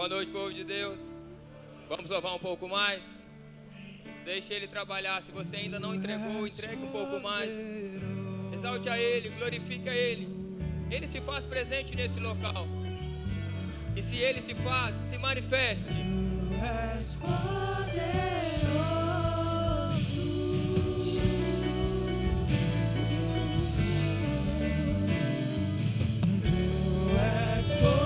Boa noite, povo de Deus. Vamos louvar um pouco mais. Deixe Ele trabalhar. Se você ainda não entregou, entregue um pouco mais. Exalte a Ele, glorifique a Ele. Ele se faz presente nesse local. E se Ele se faz, se manifeste. Tu és poderoso. Tu és poderoso.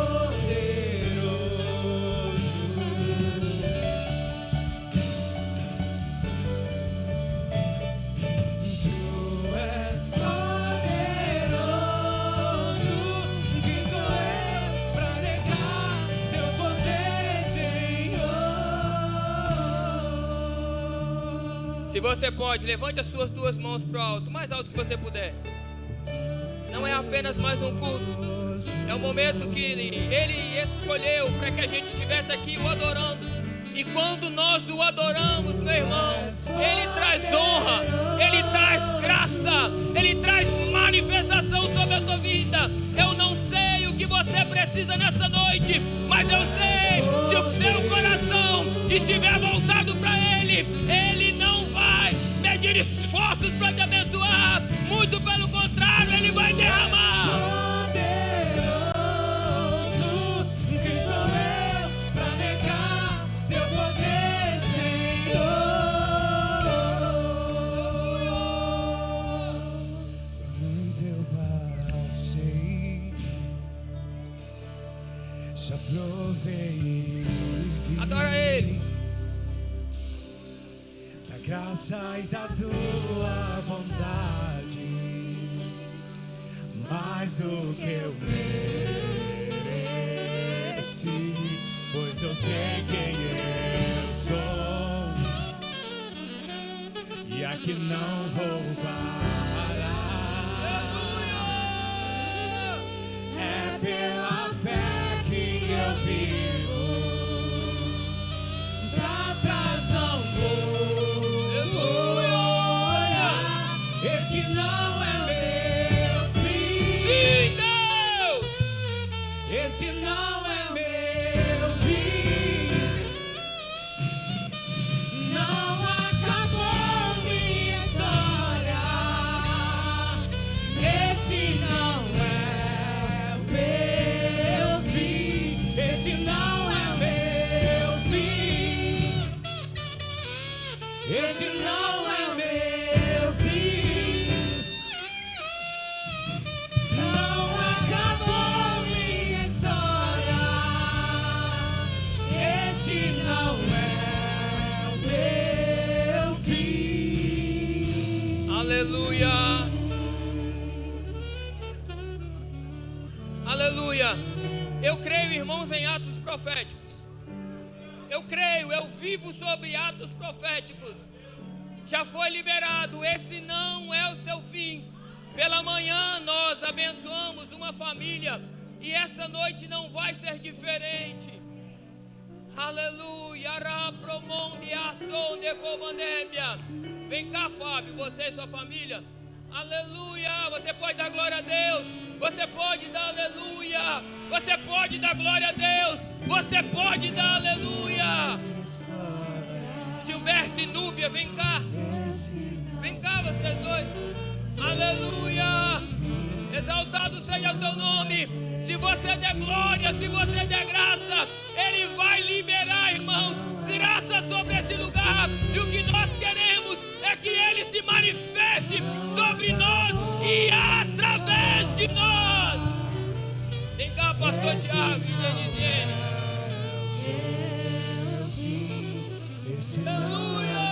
Se você pode, levante as suas duas mãos para o alto, mais alto que você puder. Não é apenas mais um culto. É um momento que Ele escolheu para que a gente estivesse aqui o adorando. E quando nós o adoramos, meu irmão, Ele traz honra, Ele traz graça, Ele traz manifestação sobre a tua vida. Eu não sei o que você precisa nessa noite, mas eu sei, se o seu coração estiver voltado para Ele, Ele não vai medir esforços para te abençoar. Muito pelo contrário, Ele vai derramar. Adora Ele. Da graça e da tua vontade, mais do que eu mereci, pois eu sei quem eu sou, e aqui não vou parar. É pela fé que eu vivo, pra trás não vou. Este não é meu fim. Este não é meu fim. Não acabou minha história. Este não é meu fim. Este não é meu fim. Este não é meu fim. Não acabou minha história. Este não é meu fim. Aleluia. Aleluia. Eu creio, irmãos, em atos proféticos. Eu creio, eu vivo sobre atos proféticos. Já foi liberado, esse não é o seu fim. Pela manhã nós abençoamos uma família e essa noite não vai ser diferente. Aleluia. Vem cá, Fábio, você e sua família. Aleluia. Você pode dar glória a Deus. Você pode dar aleluia. Você pode dar glória a Deus. Você pode dar aleluia. Gilberto e Núbia, vem cá. Vem cá, vocês dois. Aleluia. Exaltado seja o teu nome. Se você der glória, se você der graça, Ele vai liberar, irmãos, graça sobre esse lugar. E o que nós queremos é que Ele se manifeste sobre nós e através de nós. Vem cá, pastor Tiago e Denisiene. Aleluia.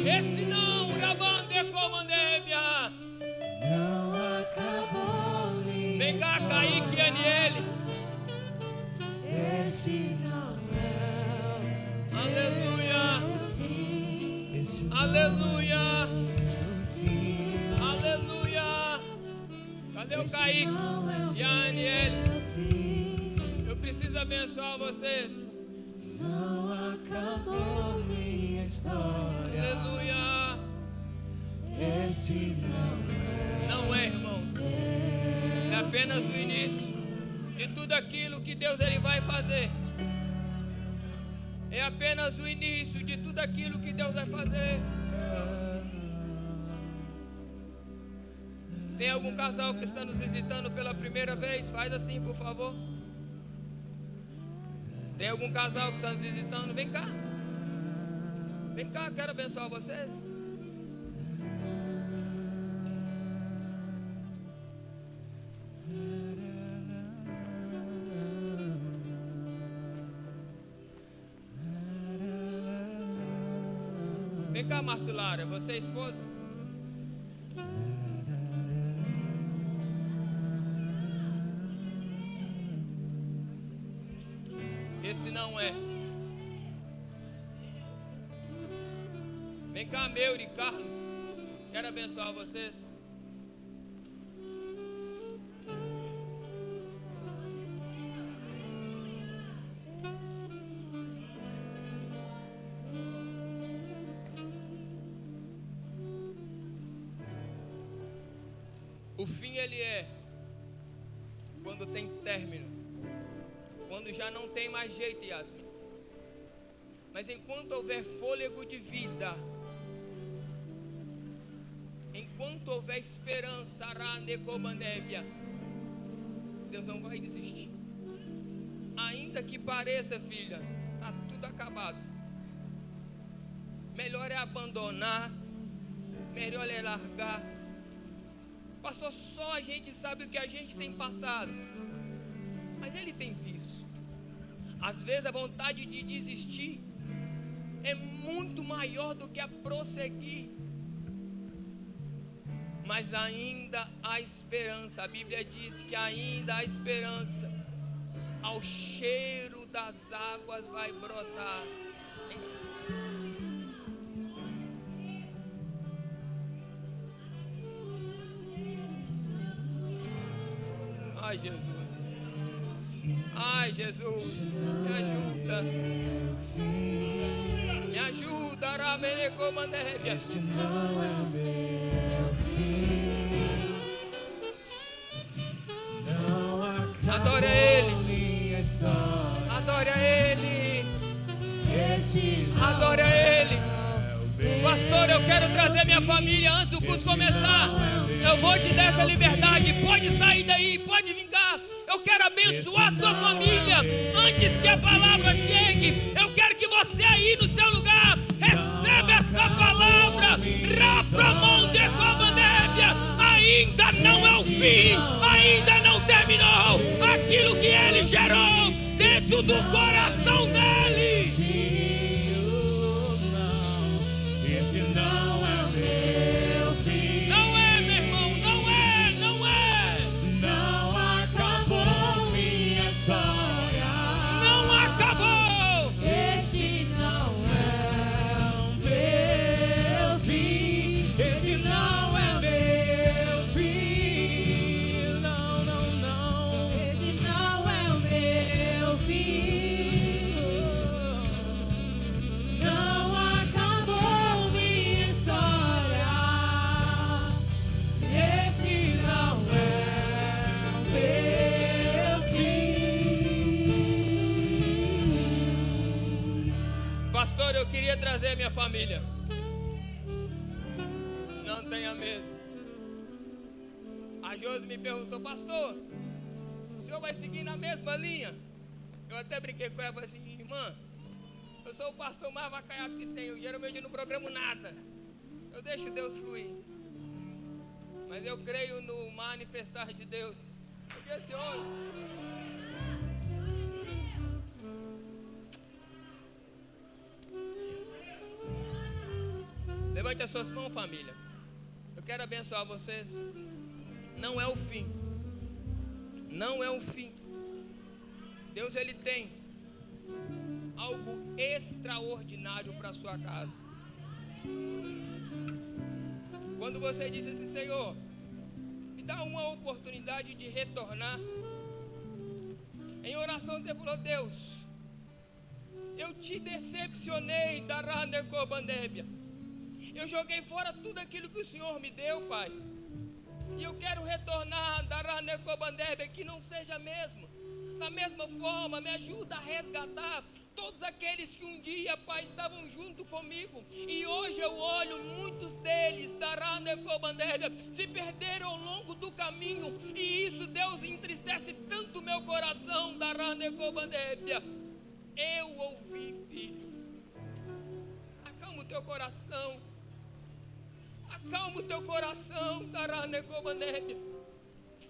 Esse não, Rabande Comandébia. Não acabou minha Vem cá, Kaique e Aniele. Esse não é. Aleluia. Esse não Aleluia. fim. Aleluia. Cadê o Kaique e a Aniele? Eu preciso abençoar vocês. Não acabou minha história. Aleluia. Esse não é. Não é, irmão. apenas o início de tudo aquilo que Deus ele vai fazer. É apenas o início de tudo aquilo que Deus vai fazer. Tem algum casal que está nos visitando pela primeira vez? Faz assim, por favor. Tem algum casal que está nos visitando? Vem cá. Vem cá, quero abençoar vocês. Vem cá, Marcelara, você é esposa? Esse não é. Vem cá, Meure, Carlos. Quero abençoar vocês. O fim ele é quando tem término, quando já não tem mais jeito, Yasmin. Mas enquanto houver fôlego de vida, enquanto houver esperança, Deus não vai desistir. Ainda que pareça, filha, está tudo acabado. Melhor é abandonar, melhor é largar. Pastor, só a gente sabe o que a gente tem passado, mas ele tem visto. Às vezes a vontade de desistir é muito maior do que a prosseguir, mas ainda há esperança. A Bíblia diz que ainda há esperança. Ao cheiro das águas vai brotar. Ai, Jesus. Ai, Jesus. Me ajuda. Me ajuda, Aramelecomandébia. Esse não é meu fim. Não acabou Adore Ele. minha história. Adore a Ele. Esse não Adore a Ele. é o meu. Pastor, eu quero trazer minha família antes do culto começar. Eu vou te dar essa liberdade. Pode sair daí, pode vir cá. Eu quero abençoar a tua família antes que a palavra chegue. Eu quero que você aí no seu lugar receba essa palavra. Ainda não é o fim, ainda não terminou aquilo que Ele gerou dentro do coração dele. Esse não é meu fim. Não é, meu irmão, não é, não é. Não acabou minha história. Não acabou. Esse não é o meu fim. Esse não é meu fim. Não, não, não. Esse não é o meu fim. Não acabou minha história. Esse não é o meu fim. Pastor, eu queria trazer minha família. Não tenha medo. A Josi me perguntou, pastor, o senhor vai seguir na mesma linha? Eu até brinquei com ela, falei assim, irmã, eu sou o pastor mais vacaiado que tem. Eu geralmente não programo nada. Eu deixo Deus fluir. Mas eu creio no manifestar de Deus. Eu disse hoje. Levante as suas mãos, família. Eu quero abençoar vocês. Não é o fim. Não é o fim. Deus, Ele tem algo extraordinário para a sua casa. Quando você disse assim, Senhor, me dá uma oportunidade de retornar. Em oração você falou, Deus, eu te decepcionei da Ranecobandébia. Eu joguei fora tudo aquilo que o Senhor me deu, Pai. E eu quero retornar, que não seja mesmo. Da mesma forma, me ajuda a resgatar todos aqueles que um dia, Pai, estavam junto comigo. E hoje eu olho, muitos deles, se perderam ao longo do caminho. E isso, Deus, entristece tanto meu coração. Eu ouvi, filho. Acalma o teu coração. Acalma o teu coração.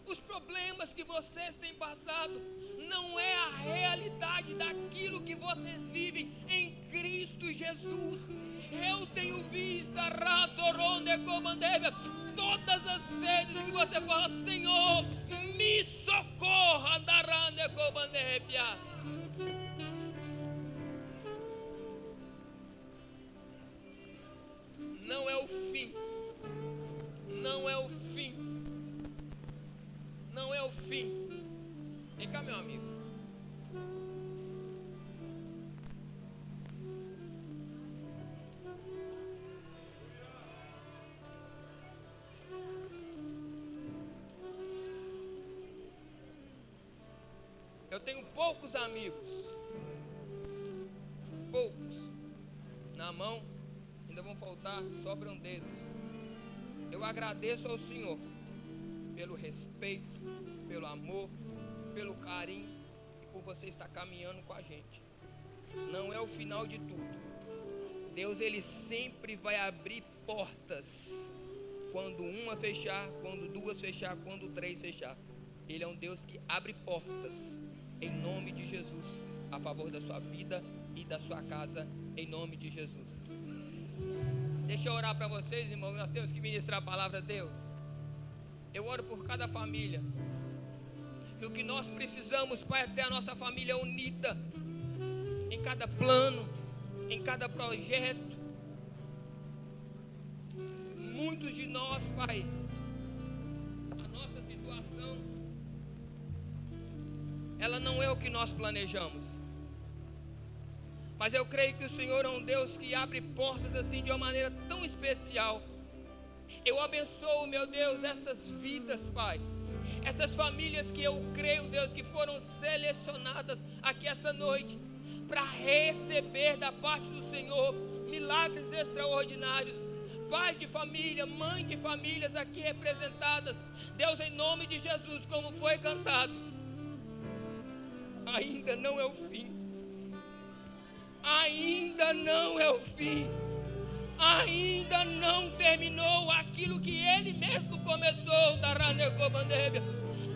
Os problemas que vocês têm passado não é a realidade daquilo que vocês vivem em Cristo Jesus. Eu tenho visto todas as vezes que você fala: Senhor, me socorra. Não é o fim. Não é o fim. Não é o fim. Vem cá, meu amigo. Eu tenho poucos amigos. Poucos. Na mão, ainda vão faltar, sobram dedos. Eu agradeço ao Senhor pelo respeito, pelo amor, pelo carinho e por você estar caminhando com a gente. Não é o final de tudo. Deus, Ele sempre vai abrir portas. Quando uma fechar, quando duas fechar, quando três fechar. Ele é um Deus que abre portas. Em nome de Jesus, a favor da sua vida e da sua casa, em nome de Jesus. Deixa eu orar para vocês, irmãos. Nós temos que ministrar a palavra de Deus. Eu oro por cada família. E o que nós precisamos, Pai, é ter a nossa família unida. Em cada plano, em cada projeto. Muitos de nós, Pai, a nossa situação, ela não é o que nós planejamos. Mas eu creio que o Senhor é um Deus que abre portas assim de uma maneira tão especial. Eu abençoo, meu Deus, essas vidas, Pai. Essas famílias que eu creio, Deus, que foram selecionadas aqui essa noite para receber da parte do Senhor milagres extraordinários. Pai de família, mãe de famílias aqui representadas. Deus, em nome de Jesus, como foi cantado, ainda não é o fim. Ainda não é o fim. Ainda não terminou aquilo que Ele mesmo começou.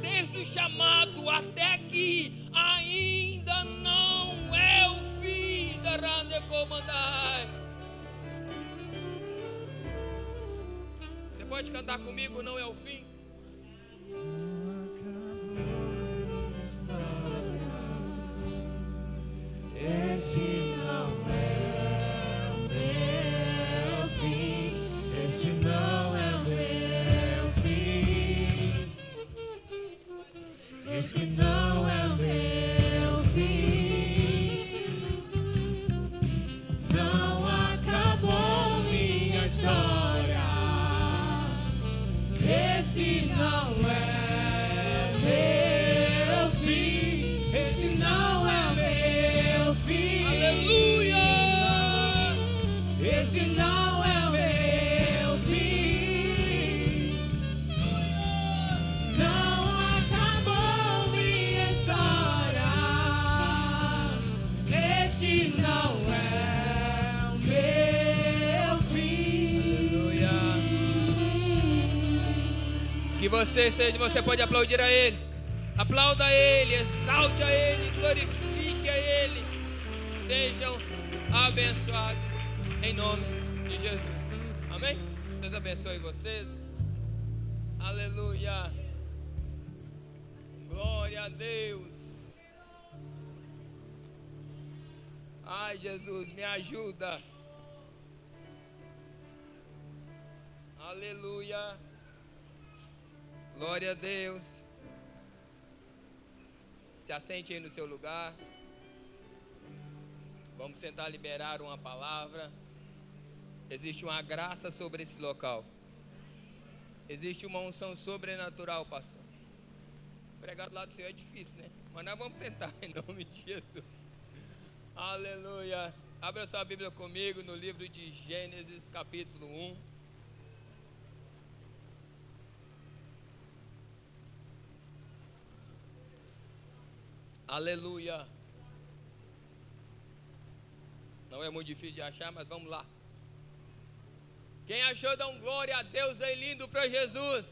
Desde o chamado até aqui, ainda não é o fim. Você pode cantar comigo? Não é o fim? Esse não é o meu fim. Esse não é o meu fim. Esse não é o meu fim. Não acabou minha história. Esse não é meu fim. Esse não é meu fim. Aleluia! Esse não é meu fim. Não acabou minha história. Esse não é o meu fim. Aleluia! Que você pode aplaudir a Ele. Aplauda a Ele, exalte a Ele, glorifique a Ele. Sejam abençoados em nome de Jesus. Amém? Deus abençoe vocês. Aleluia. Glória a Deus. Ai, Jesus, me ajuda. Aleluia. Glória a Deus. Se assente aí no seu lugar. Vamos tentar liberar uma palavra. Existe uma graça sobre esse local. Existe uma unção sobrenatural, pastor. Pregar do lado do Senhor é difícil, né? Mas nós vamos tentar em nome de Jesus. Aleluia. Abra sua Bíblia comigo no livro de Gênesis, capítulo 1. Aleluia. Não é muito difícil de achar, mas vamos lá. Quem achou, dá um glória a Deus aí, lindo para Jesus.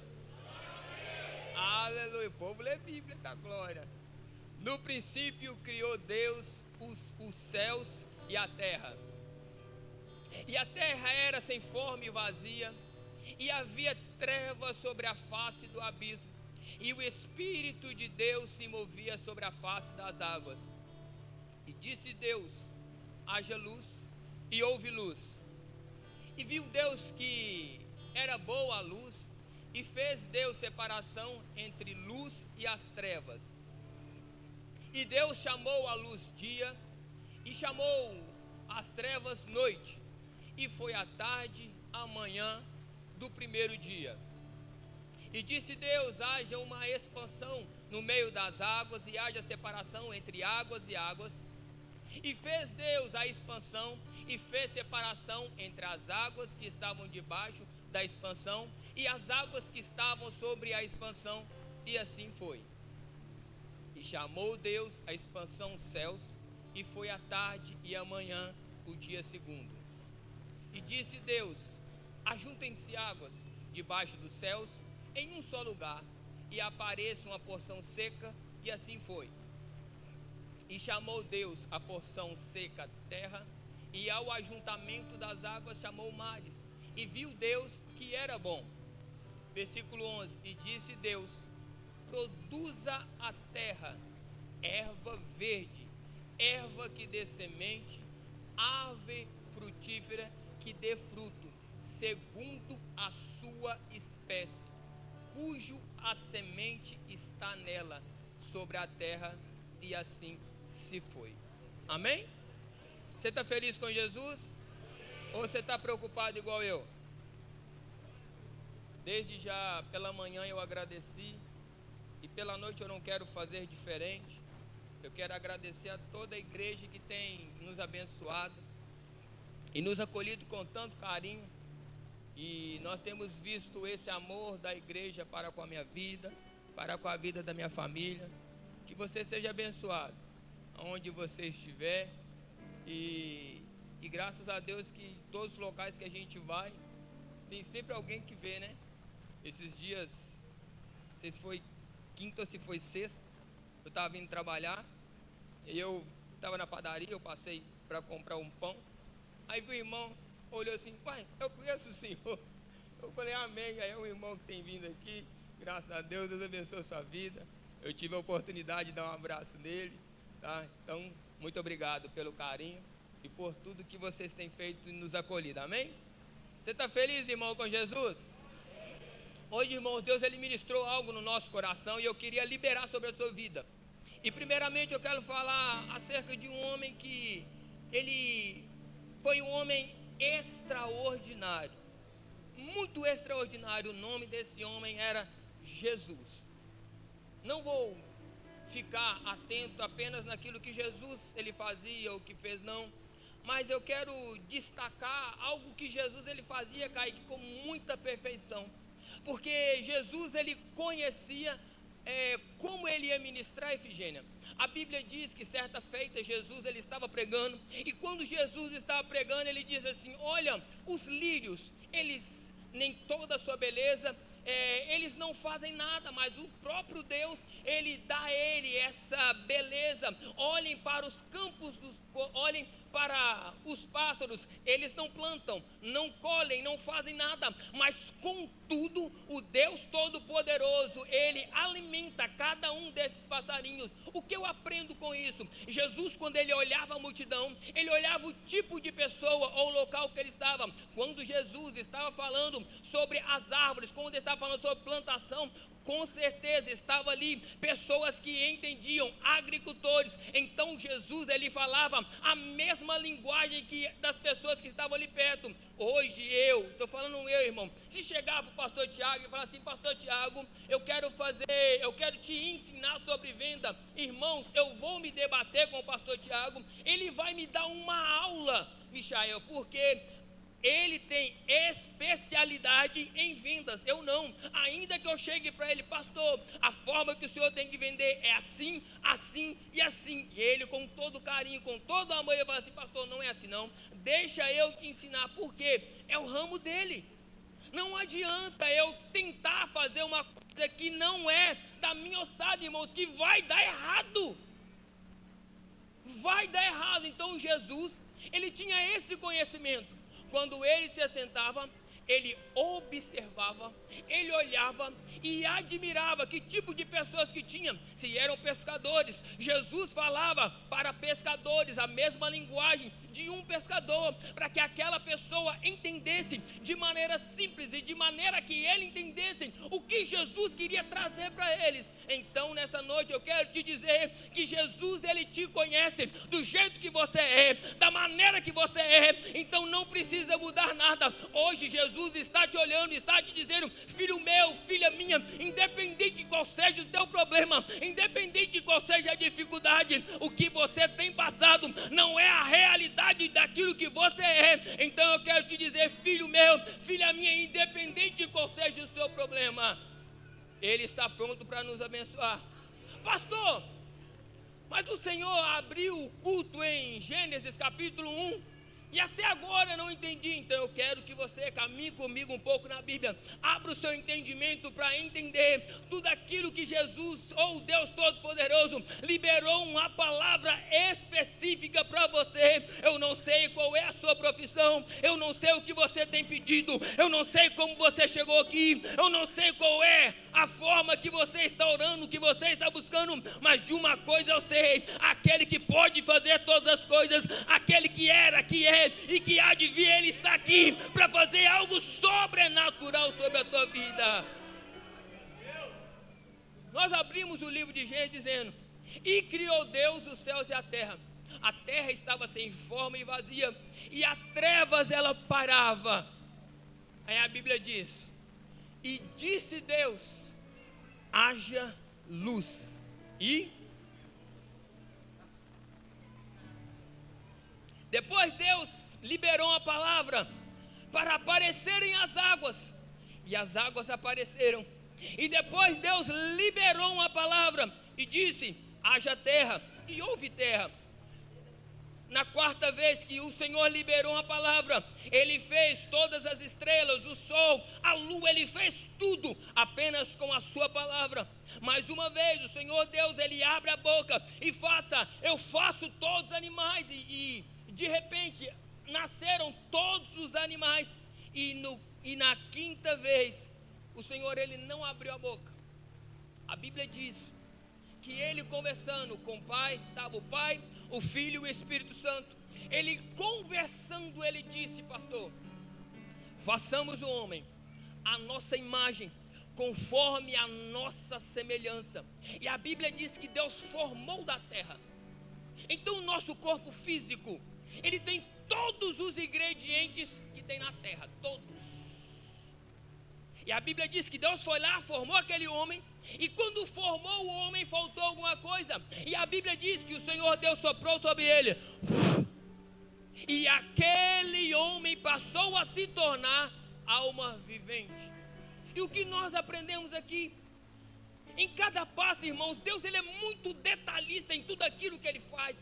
Aleluia. O povo lê Bíblia, tá glória. No princípio criou Deus os céus e a terra. E a terra era sem forma e vazia, e havia trevas sobre a face do abismo, e o Espírito de Deus se movia sobre a face das águas. E disse Deus: haja luz, e houve luz. E viu Deus que era boa a luz, e fez Deus separação entre luz e as trevas. E Deus chamou a luz dia, e chamou as trevas noite. E foi a tarde, a manhã do primeiro dia. E disse Deus: haja uma expansão no meio das águas, e haja separação entre águas e águas. E fez Deus a expansão, e fez separação entre as águas que estavam debaixo da expansão e as águas que estavam sobre a expansão, e assim foi. E chamou Deus a expansão céus, e foi a tarde e a manhã o dia segundo. E disse Deus: ajuntem-se águas debaixo dos céus em um só lugar, e apareça uma porção seca, e assim foi. E chamou Deus a porção seca terra, e ao ajuntamento das águas chamou mares. E viu Deus que era bom. Versículo 11. E disse Deus: produza a terra erva verde, erva que dê semente, árvore frutífera que dê fruto, segundo a sua espécie, cujo a semente está nela, sobre a terra. E assim se foi. Amém? Você está feliz com Jesus? Ou você está preocupado igual eu? Desde já pela manhã eu agradeci, e pela noite eu não quero fazer diferente. Eu quero agradecer a toda a igreja que tem nos abençoado e nos acolhido com tanto carinho. E nós temos visto esse amor da igreja para com a minha vida, para com a vida da minha família. Que você seja abençoado onde você estiver, e graças a Deus que em todos os locais que a gente vai, tem sempre alguém que vê, né? Esses dias, não sei se foi quinta ou se foi sexta, eu estava vindo trabalhar, e eu estava na padaria, eu passei para comprar um pão. Aí o irmão olhou assim: pai, eu conheço o senhor. Eu falei: amém. Aí é um irmão que tem vindo aqui, graças a Deus, Deus abençoe a sua vida. Eu tive a oportunidade de dar um abraço nele, tá? Então, muito obrigado pelo carinho e por tudo que vocês têm feito e nos acolhido, amém? Você está feliz, irmão, com Jesus? Hoje, irmãos, Deus ele ministrou algo no nosso coração, e eu queria liberar sobre a sua vida. E primeiramente eu quero falar acerca de um homem que ele foi um homem extraordinário, muito extraordinário. O nome desse homem era Jesus. Não vou ficar atento apenas naquilo que Jesus ele fazia ou que fez, não. Mas eu quero destacar algo que Jesus ele fazia, Kaique, com muita perfeição. Porque Jesus ele conhecia como ele ia ministrar, Efigênia. A Bíblia diz que certa feita Jesus ele estava pregando, e quando Jesus estava pregando, ele diz assim: olha, os lírios, eles, nem toda a sua beleza, eles não fazem nada, mas o próprio Deus, ele dá a ele essa beleza. Olhem para os campos, olhem para os pássaros, eles não plantam, não colhem, não fazem nada, mas contudo, o Deus Todo-Poderoso, ele alimenta cada um desses passarinhos. O que eu aprendo com isso? Jesus, quando ele olhava a multidão, ele olhava o tipo de pessoa ou local que ele estava. Quando Jesus estava falando sobre as árvores, quando ele estava falando sobre plantação, Com certeza estava ali pessoas que entendiam, agricultores. Então Jesus, ele falava a mesma linguagem das pessoas que estavam ali perto. Hoje estou falando eu, irmão, se chegar para o pastor Tiago e falar assim: pastor Tiago, eu quero te ensinar sobre venda, irmãos, eu vou me debater com o pastor Tiago, ele vai me dar uma aula, Michael, porque ele tem especialidade em vendas, eu não. Ainda que eu chegue para ele: pastor, a forma que o senhor tem que vender é assim, assim e assim. E ele, com todo carinho, com todo amor, ele fala assim: pastor, não é assim não, deixa eu te ensinar, porque é o ramo dele. Não adianta eu tentar fazer uma coisa que não é da minha ossada, irmãos, que vai dar errado. Vai dar errado. Então Jesus, ele tinha esse conhecimento. Quando ele se assentava, ele observava, ele olhava e admirava que tipo de pessoas que tinha. Se eram pescadores, Jesus falava para pescadores a mesma linguagem de um pescador, para que aquela pessoa entendesse de maneira simples e de maneira que ele entendesse o que Jesus queria trazer para eles. Então nessa noite eu quero te dizer que Jesus, ele te conhece do jeito que você é, da maneira que você é. Então não precisa mudar nada. Hoje Jesus está te olhando e está te dizendo: filho meu, filha minha, independente de qual seja o teu problema, independente de qual seja a dificuldade, o que você tem passado não é a realidade daquilo que você é. Então eu quero te dizer: filho meu, filha minha, independente de qual seja o seu problema, ele está pronto para nos abençoar. Pastor, mas o Senhor abriu o culto em Gênesis capítulo 1 e até agora eu não entendi. Então eu quero que você caminhe comigo um pouco na Bíblia. Abra o seu entendimento para entender tudo aquilo que Jesus, ou Deus Todo-Poderoso, liberou uma palavra específica para você. Eu não sei qual é a sua profissão, eu não sei o que você tem pedido, eu não sei como você chegou aqui, eu não sei qual é a forma que você está orando, que você está buscando, mas de uma coisa eu sei: aquele que pode fazer todas as coisas, aquele que era, que é e que há de vir, ele está aqui para fazer algo sobrenatural sobre a tua vida. Nós abrimos o livro de Gênesis dizendo: e criou Deus os céus e a terra estava sem forma e vazia, e a trevas ela parava. Aí a Bíblia diz: e disse Deus: haja luz. E depois Deus liberou uma palavra para aparecerem as águas, e as águas apareceram. E depois Deus liberou uma palavra e disse: haja terra, e houve terra. Na quarta vez que o Senhor liberou uma palavra, ele fez todas as estrelas, o sol, a lua, ele fez tudo apenas com a sua palavra. Mais uma vez o Senhor Deus, ele abre a boca e eu faço todos os animais, e de repente nasceram todos os animais. E na quinta vez o Senhor, ele não abriu a boca. A Bíblia diz que ele conversando com o Pai, estava o Pai, o Filho e o Espírito Santo. Ele conversando, ele disse: pastor, façamos o homem a nossa imagem, conforme a nossa semelhança. E a Bíblia diz que Deus formou da terra. Então o nosso corpo físico, ele tem todos os ingredientes que tem na terra, todos. E a Bíblia diz que Deus foi lá, formou aquele homem, e quando formou o homem, faltou alguma coisa. E a Bíblia diz que o Senhor Deus soprou sobre ele, e aquele homem passou a se tornar alma vivente. E o que nós aprendemos aqui? Em cada passo, irmãos, Deus, ele é muito detalhista em tudo aquilo que ele faz.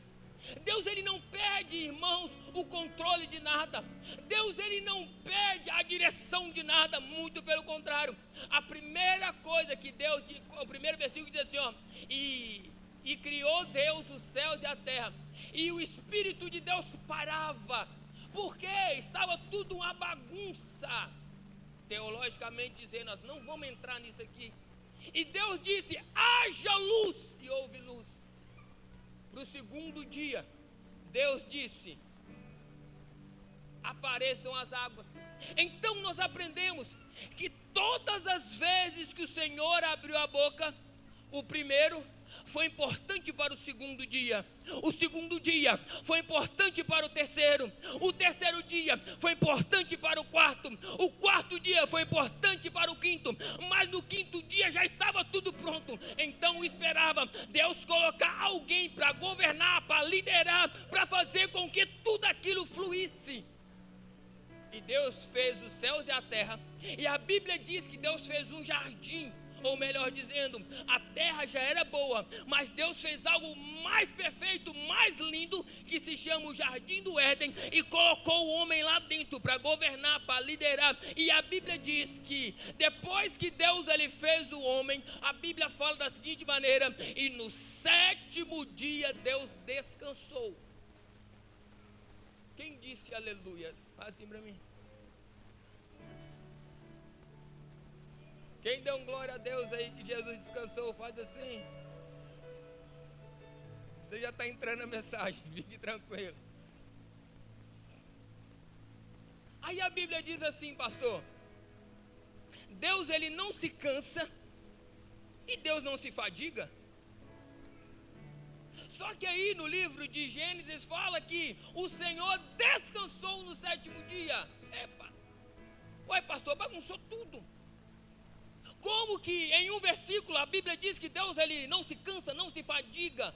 Deus, ele não perde, irmãos, o controle de nada. Deus, ele não perde a direção de nada, muito pelo contrário. A primeira coisa que Deus, o primeiro versículo diz assim, ó: e criou Deus os céus e a terra, e o Espírito de Deus parava, porque estava tudo uma bagunça. Teologicamente dizendo, nós não vamos entrar nisso aqui. E Deus disse: haja luz, e houve luz. Para o segundo dia, Deus disse: apareçam as águas. Então nós aprendemos que todas as vezes que o Senhor abriu a boca, o primeiro foi importante para o segundo dia. O segundo dia foi importante para o terceiro. O terceiro dia foi importante para o quarto. O quarto dia foi importante para o quinto. Mas no quinto dia já estava tudo pronto. Então esperava Deus colocar alguém para governar, para liderar, para fazer com que tudo aquilo fluísse. E Deus fez os céus e a terra. E a Bíblia diz que Deus fez um jardim. Ou melhor dizendo, a terra já era boa, mas Deus fez algo mais perfeito, mais lindo, que se chama o Jardim do Éden, e colocou o homem lá dentro para governar, para liderar. E a Bíblia diz que depois que Deus ele fez o homem, a Bíblia fala da seguinte maneira: e no sétimo dia Deus descansou. Quem disse aleluia? Faz assim para mim. Quem deu glória a Deus aí que Jesus descansou, faz assim. Você já está entrando na mensagem, fique tranquilo. Aí a Bíblia diz assim, pastor: Deus ele não se cansa e Deus não se fadiga. Só que aí no livro de Gênesis fala que o Senhor descansou no sétimo dia. Epa! Ué, pastor, bagunçou tudo. Como que em um versículo a Bíblia diz que Deus ele não se cansa, não se fadiga,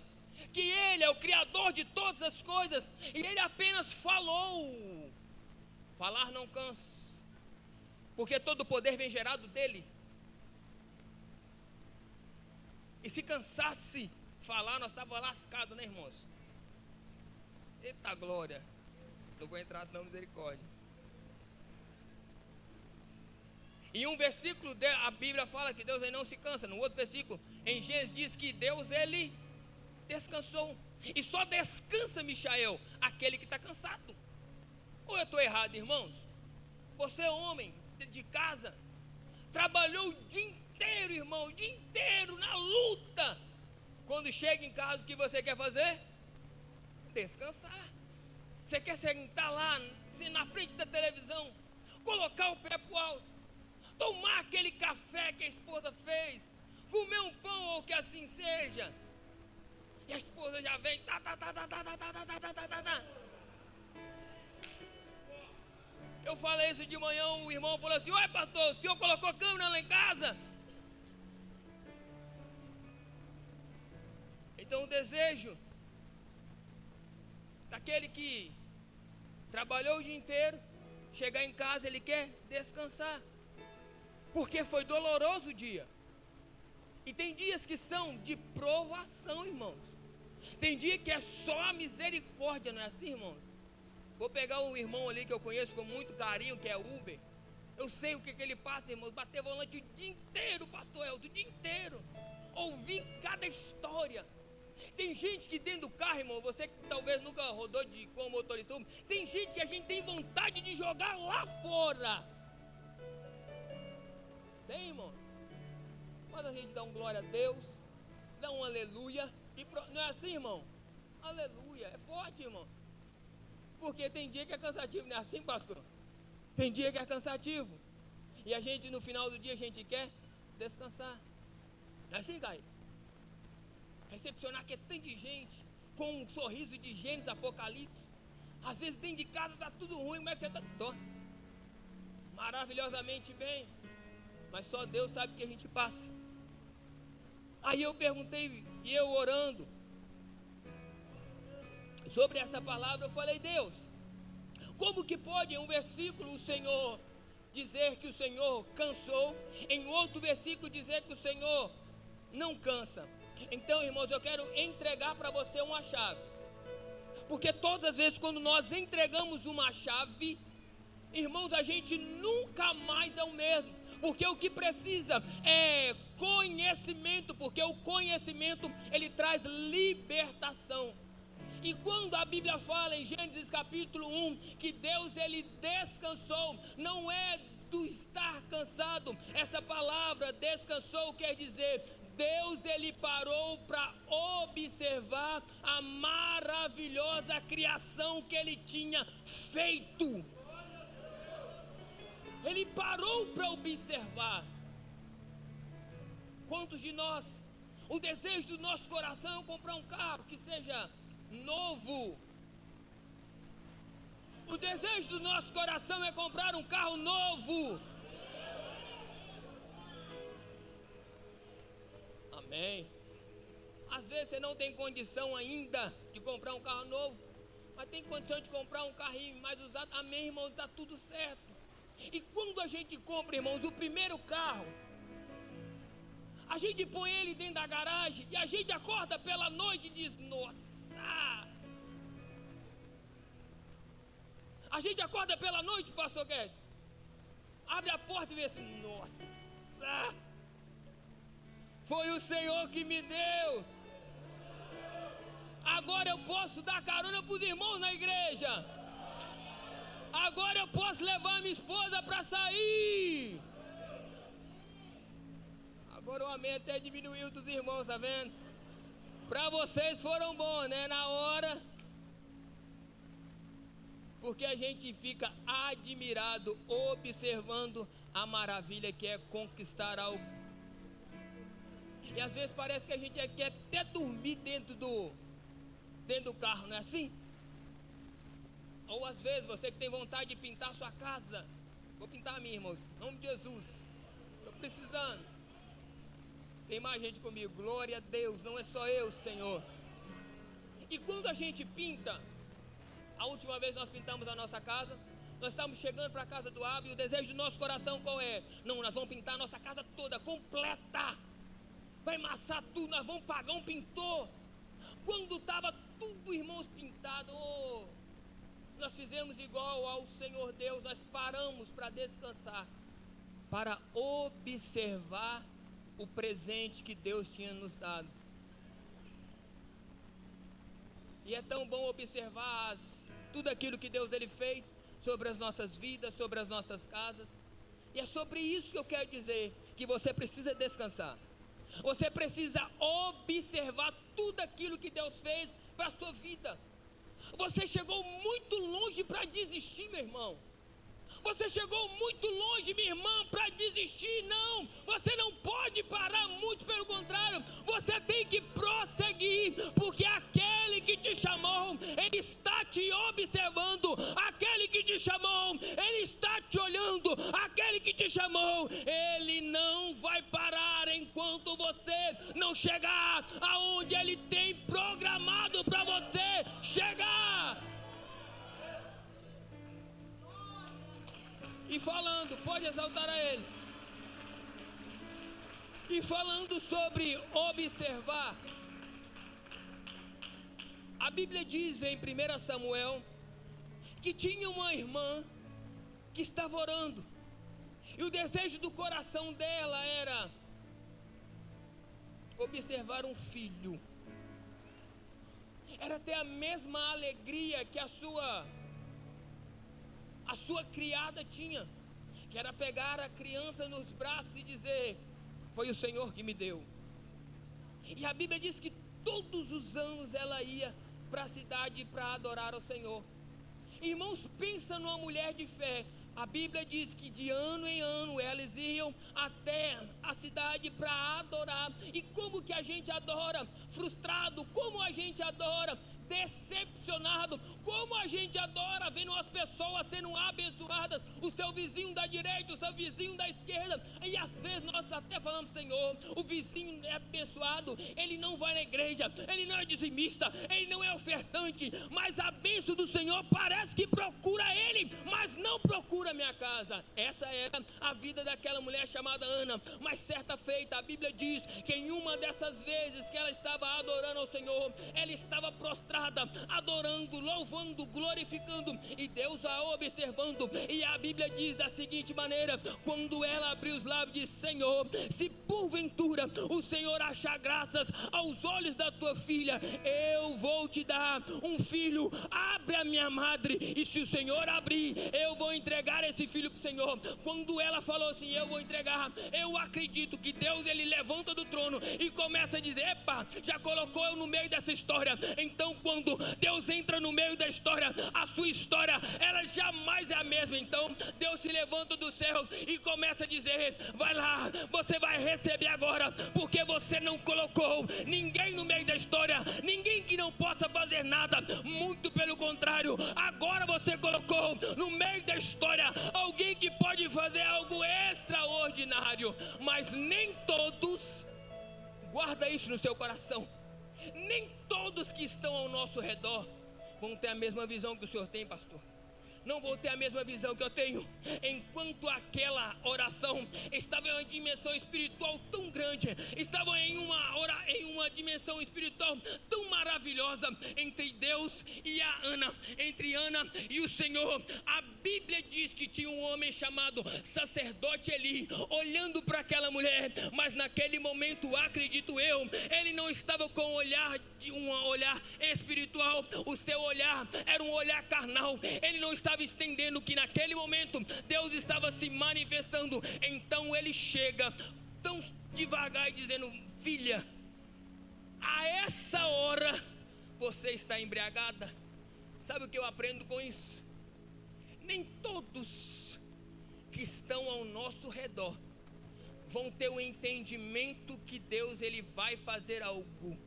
que Ele é o Criador de todas as coisas, e Ele apenas falou. Falar não cansa, porque todo o poder vem gerado dEle. E se cansasse falar, nós estávamos lascados, né, irmãos? Eita glória, não vou entrar senão misericórdia. Em um versículo a Bíblia fala que Deus ele não se cansa. No outro versículo, em Gênesis, diz que Deus ele descansou. E só descansa, Michael, aquele que está cansado. Ou eu estou errado, irmãos? Você é homem de casa, trabalhou o dia inteiro, irmão, o dia inteiro na luta. Quando chega em casa, o que você quer fazer? Descansar. Você quer sentar lá na frente da televisão, colocar o pé para o alto, tomar aquele café que a esposa fez, comer um pão ou que assim seja, e a esposa já vem, Eu falei isso de manhã, o irmão falou assim: ué, pastor, o senhor colocou câmera lá em casa? Então o desejo daquele que trabalhou o dia inteiro, chegar em casa, ele quer descansar, porque foi doloroso o dia. E tem dias que são de provação, irmãos. Tem dia que é só a misericórdia, não é assim, irmãos? Vou pegar um irmão ali que eu conheço com muito carinho, que é Uber. Eu sei o que ele passa, irmãos. Bater volante o dia inteiro, pastor Elton, o dia inteiro. Ouvir cada história. Tem gente que dentro do carro, irmão, você que talvez nunca rodou com motorista, tem gente que a gente tem vontade de jogar lá fora. Tem, irmão? Mas a gente dá um glória a Deus, dá um aleluia, não é assim, irmão? Aleluia, é forte, irmão. Porque tem dia que é cansativo, não é assim, pastor? Tem dia que é cansativo. E a gente, no final do dia, a gente quer descansar. Não é assim, Caio? Recepcionar que é tanto de gente, com um sorriso de Gênesis, Apocalipse. Às vezes dentro de casa está tudo ruim, mas você está maravilhosamente bem. Mas só Deus sabe o que a gente passa. Aí eu perguntei, e eu orando sobre essa palavra, eu falei: Deus, como que pode em um versículo o Senhor dizer que o Senhor cansou, em outro versículo dizer que o Senhor não cansa? Então, irmãos, eu quero entregar para você uma chave, porque todas as vezes quando nós entregamos uma chave, irmãos, a gente nunca mais é o mesmo. Porque o que precisa é conhecimento, porque o conhecimento ele traz libertação. E quando a Bíblia fala em Gênesis capítulo 1 que Deus ele descansou, não é do estar cansado. Essa palavra descansou quer dizer Deus ele parou para observar a maravilhosa criação que ele tinha feito. Ele parou para observar. Quantos de nós, o desejo do nosso coração é comprar um carro que seja novo? O desejo do nosso coração é comprar um carro novo. Amém. Às vezes você não tem condição ainda de comprar um carro novo, mas tem condição de comprar um carrinho mais usado. Amém, irmão, está tudo certo. E quando a gente compra, irmãos, o primeiro carro, a gente põe ele dentro da garagem e a gente acorda pela noite e diz: nossa. A gente acorda pela noite, pastor Guedes, abre a porta e vê assim: nossa, foi o Senhor que me deu. Agora eu posso dar carona para os irmãos na igreja. Agora eu posso levar minha esposa para sair. Agora o amém até diminuiu dos irmãos, tá vendo? Para vocês foram bons, né? Na hora. Porque a gente fica admirado, observando a maravilha que é conquistar algo. E às vezes parece que a gente quer até dormir dentro do carro, não é assim? Ou às vezes você que tem vontade de pintar a sua casa. Vou pintar a minha, irmãos, em nome de Jesus. Estou precisando. Tem mais gente comigo, glória a Deus, não é só eu, Senhor. E quando a gente pinta, a última vez nós pintamos a nossa casa, nós estamos chegando para a casa do Abel, e o desejo do nosso coração qual é? Não, nós vamos pintar a nossa casa toda, completa. Vai amassar tudo, nós vamos pagar um pintor. Quando estava tudo, irmãos, pintado, nós fizemos igual ao Senhor Deus, nós paramos para descansar, para observar o presente que Deus tinha nos dado. E é tão bom observar tudo aquilo que Deus ele fez sobre as nossas vidas, sobre as nossas casas. E é sobre isso que eu quero dizer, que você precisa descansar. Você precisa observar tudo aquilo que Deus fez para a sua vida. Você chegou muito longe para desistir, meu irmão. Você chegou muito longe, minha irmã, para desistir. Não, você não pode parar, muito pelo contrário. Você tem que prosseguir, porque aquele que te chamou, ele está te observando. Aquele que te chamou, ele está te olhando. Aquele que te chamou, ele não vai parar enquanto você não chegar aonde ele tem programado para você chegar. E falando, pode exaltar a ele. E falando sobre observar, a Bíblia diz em 1 Samuel que tinha uma irmã que estava orando, e o desejo do coração dela era observar um filho. Era ter a mesma alegria que a sua criada tinha, que era pegar a criança nos braços e dizer: foi o Senhor que me deu. E a Bíblia diz que todos os anos ela ia para a cidade para adorar ao Senhor. Irmãos, pensa numa mulher de fé. A Bíblia diz que de ano em ano elas iam até a cidade para adorar. E como que a gente adora? Frustrado. Como a gente adora? Decepcionado. Como a gente adora vendo as pessoas sendo abençoadas, o seu vizinho da direita, o seu vizinho da esquerda. E às vezes nós até falamos: Senhor, o vizinho é abençoado, ele não vai na igreja, ele não é dizimista, ele não é ofertante, mas a bênção do Senhor parece que procura ele, mas não procura a minha casa. Essa era a vida daquela mulher chamada Ana. Mas certa feita, a Bíblia diz que em uma dessas vezes que ela estava adorando ao Senhor, ela estava prostrada, adorando, louvando, glorificando, e Deus a observando. E a Bíblia diz da seguinte maneira: quando ela abriu os lábios, disse: Senhor, se porventura o Senhor achar graças aos olhos da tua filha, eu vou te dar um filho. Abre a minha madre, e se o Senhor abrir, eu vou entregar esse filho para o Senhor. Quando ela falou assim: eu vou entregar, eu acredito que Deus ele levanta do trono e começa a dizer: epa, já colocou eu no meio dessa história, então quando Deus entra no meio da história, a sua história, ela jamais é a mesma. Então Deus se levanta do céu e começa a dizer: vai lá, você vai receber agora, porque você não colocou ninguém no meio da história, ninguém que não possa fazer nada, muito pelo contrário, agora você colocou no meio da história alguém que pode fazer algo extraordinário. Mas nem todos, guarda isso no seu coração, nem todos que estão ao nosso redor vão ter a mesma visão que o Senhor tem, pastor. Não vou ter a mesma visão que eu tenho. Enquanto aquela oração estava em uma dimensão espiritual tão grande, estava em uma dimensão espiritual tão maravilhosa, entre Deus e a Ana, entre Ana e o Senhor. A Bíblia diz que tinha um homem chamado sacerdote Eli, olhando para aquela mulher, mas naquele momento, acredito eu, ele não estava com um olhar espiritual, o seu olhar era um olhar carnal. Ele não estava entendendo que naquele momento Deus estava se manifestando. Então ele chega tão devagar e dizendo: filha, a essa hora você está embriagada. Sabe o que eu aprendo com isso? Nem todos que estão ao nosso redor vão ter o entendimento que Deus ele vai fazer algo.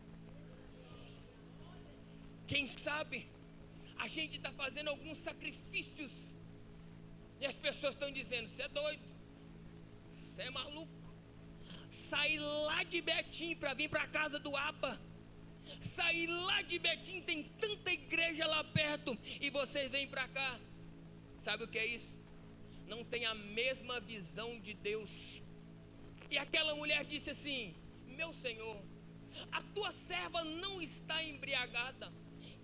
Quem sabe a gente está fazendo alguns sacrifícios e as pessoas estão dizendo: você é doido, você é maluco, sair lá de Betim para vir para a casa do Abba, sair lá de Betim, tem tanta igreja lá perto, e vocês vêm para cá. Sabe o que é isso? Não tem a mesma visão de Deus. E aquela mulher disse assim: meu Senhor, a tua serva não está embriagada.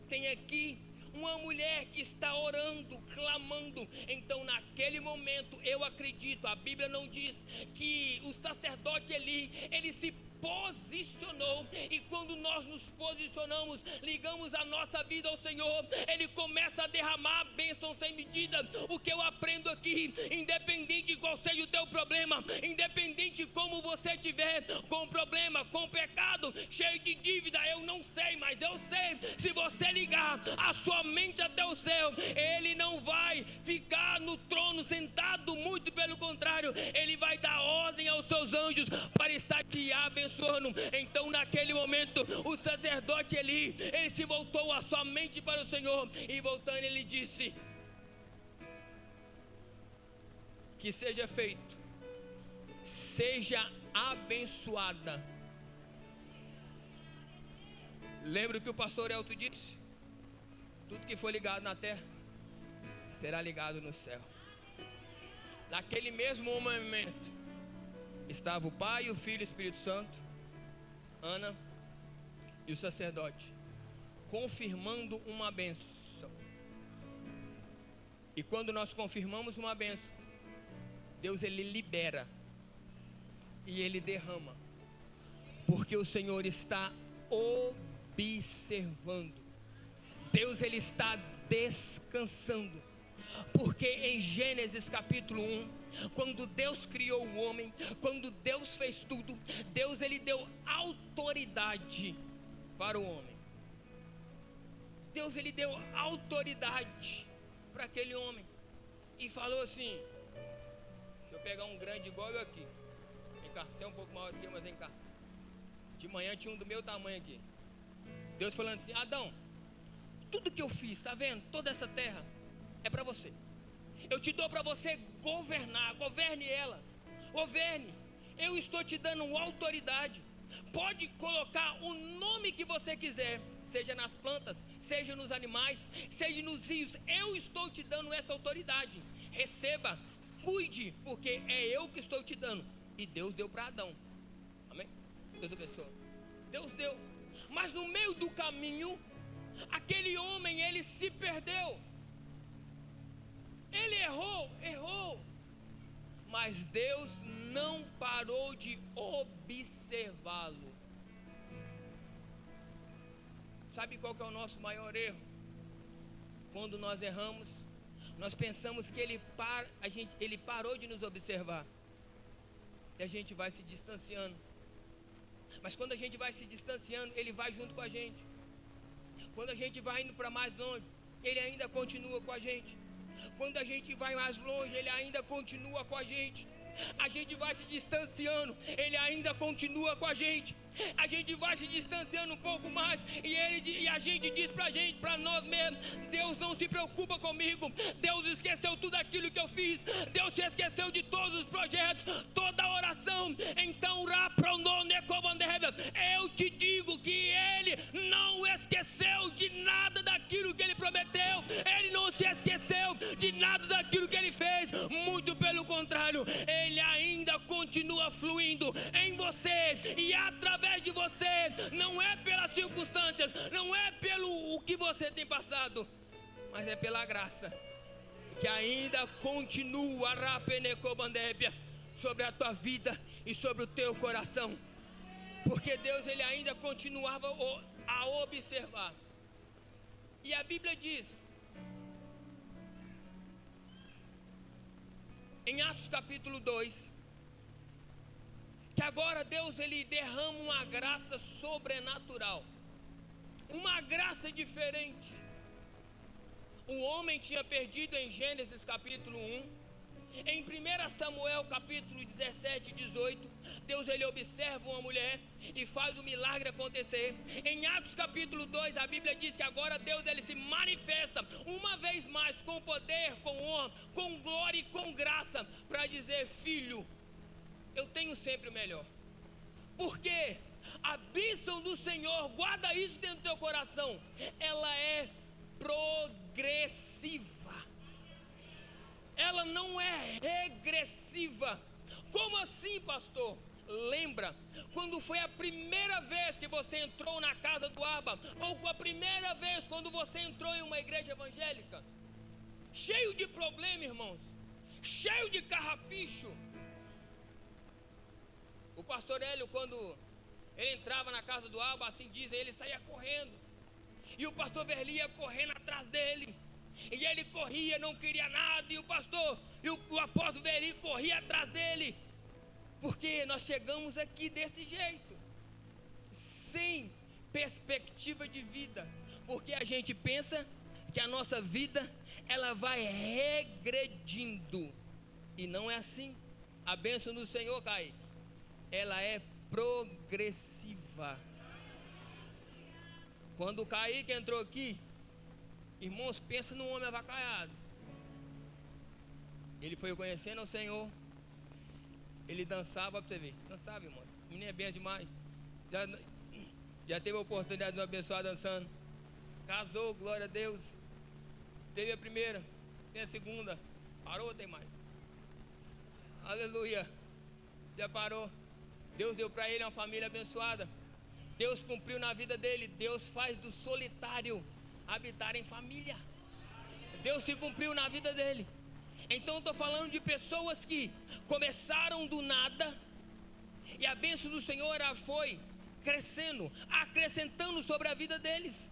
Tem aqui uma mulher que está orando, clamando. Então naquele momento, eu acredito, a Bíblia não diz, que o sacerdote Eli, ele se posicionou, e quando nós nos posicionamos, ligamos a nossa vida ao Senhor, Ele começa a derramar a bênção sem medida. O que eu aprendo aqui, independente de qual seja o teu problema, independente de como você estiver com problema, com pecado, cheio de dívida, eu não sei, mas eu sei, se você ligar a sua mente até o céu, Ele não vai ficar no trono sentado, muito pelo contrário, Ele vai dar ordem aos seus anjos para estar te abençoando. Então naquele momento o sacerdote Eli, ele se voltou a sua mente para o Senhor, e voltando ele disse: que seja feito, seja abençoada. Lembra o que o pastor Elton disse? Tudo que for ligado na terra será ligado no céu. Naquele mesmo momento estava o Pai, o Filho e o Espírito Santo, Ana e o sacerdote, confirmando uma bênção. E quando nós confirmamos uma bênção, Deus ele libera e ele derrama, porque o Senhor está observando. Deus ele está descansando. Porque em Gênesis capítulo 1, quando Deus criou o homem, quando Deus fez tudo, Deus ele deu autoridade para o homem. Deus ele deu autoridade para aquele homem e falou assim: deixa eu pegar um grande igual eu aqui. Vem cá, você é um pouco maior do que eu, mas vem cá. De manhã tinha um do meu tamanho aqui. Deus falando assim: Adão, tudo que eu fiz, tá vendo? Toda essa terra é para você. Eu te dou para você governar. Governe ela. Governe. Eu estou te dando uma autoridade. Pode colocar o nome que você quiser, seja nas plantas, seja nos animais, seja nos rios. Eu estou te dando essa autoridade. Receba, cuide, porque é eu que estou te dando. E Deus deu para Adão. Amém? Deus abençoe. Deus deu. Mas no meio do caminho, aquele homem, ele se perdeu. Ele errou, mas Deus não parou de observá-lo. Sabe qual que é o nosso maior erro? Quando nós erramos, nós pensamos que ele parou de nos observar, e a gente vai se distanciando. Mas quando a gente vai se distanciando, ele vai junto com a gente. Quando a gente vai indo para mais longe, Ele ainda continua com a gente. Quando a gente vai mais longe, Ele ainda continua com a gente. A gente vai se distanciando, Ele ainda continua com a gente. A gente vai se distanciando um pouco mais e a gente diz pra gente, pra nós mesmos: Deus não se preocupa comigo. Deus esqueceu tudo aquilo que eu fiz. Deus se esqueceu de todos os projetos, toda a oração. Então, eu te digo que Ele não esqueceu de nada daquilo que Ele prometeu. Ele não se esqueceu de nada daquilo que Ele fez. Muito pelo contrário, Ele ainda continua fluindo em você e através de você. Não é pelas circunstâncias, não é pelo o que você tem passado, mas é pela graça que ainda continua sobre a tua vida e sobre o teu coração. Porque Deus, Ele ainda continuava a observar. E a Bíblia diz em Atos capítulo 2, que agora Deus, Ele derrama uma graça sobrenatural, uma graça diferente. O homem tinha perdido em Gênesis capítulo 1. Em 1 Samuel capítulo 17 e 18, Deus, Ele observa uma mulher e faz o milagre acontecer. Em Atos capítulo 2, a Bíblia diz que agora Deus, Ele se manifesta uma vez mais com poder, com honra, com glória e com graça, para dizer: filho, eu tenho sempre o melhor. Porque a bênção do Senhor, guarda isso dentro do teu coração, ela é progressiva. Ela não é regressiva. Como assim, pastor? Lembra quando foi a primeira vez que você entrou na casa do Abba, ou a primeira vez quando você entrou em uma igreja evangélica? Cheio de problema, irmãos, cheio de carrapicho. O pastor Hélio, quando ele entrava na casa do Abba, assim diz, ele saía correndo, e o pastor Verli ia correndo atrás dele. E ele corria, não queria nada, e o apóstolo Verli corria atrás dele. Porque nós chegamos aqui desse jeito, sem perspectiva de vida. Porque a gente pensa que a nossa vida, ela vai regredindo. E não é assim. A bênção do Senhor, Kaique, ela é progressiva. Quando o Kaique entrou aqui, irmãos, pensa num homem avacalhado. Ele foi conhecendo o Senhor. Ele dançava, pra você ver. Dançava, irmãos. O menino é bem demais. Já teve a oportunidade de me abençoar dançando. Casou, glória a Deus. Teve a primeira, tem a segunda. Parou, tem mais. Aleluia. Já parou. Deus deu para ele uma família abençoada. Deus cumpriu na vida dele. Deus faz do solitário habitar em família. Deus se cumpriu na vida dele. Então estou falando de pessoas que começaram do nada, e a bênção do Senhor foi crescendo, acrescentando sobre a vida deles.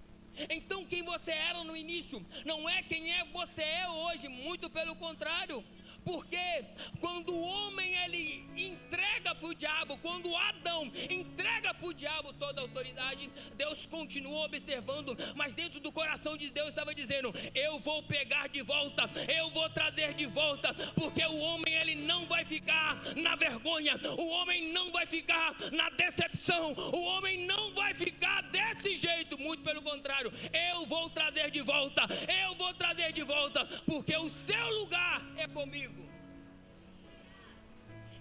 Então quem você era no início não é quem você é hoje, muito pelo contrário. Porque quando o homem ele entrega para o diabo, quando Adão entrega para o diabo toda a autoridade, Deus continuou observando, mas dentro do coração de Deus estava dizendo: eu vou pegar de volta, eu vou trazer de volta, porque o homem ele não vai ficar na vergonha, o homem não vai ficar na decepção, o homem não vai ficar desse jeito, muito pelo contrário, eu vou trazer de volta, eu vou trazer de volta, porque o seu lugar é comigo.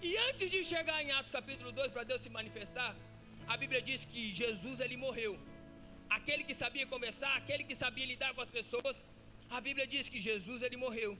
E antes de chegar em Atos capítulo 2, para Deus se manifestar, a Bíblia diz que Jesus ele morreu. Aquele que sabia conversar, aquele que sabia lidar com as pessoas, a Bíblia diz que Jesus ele morreu.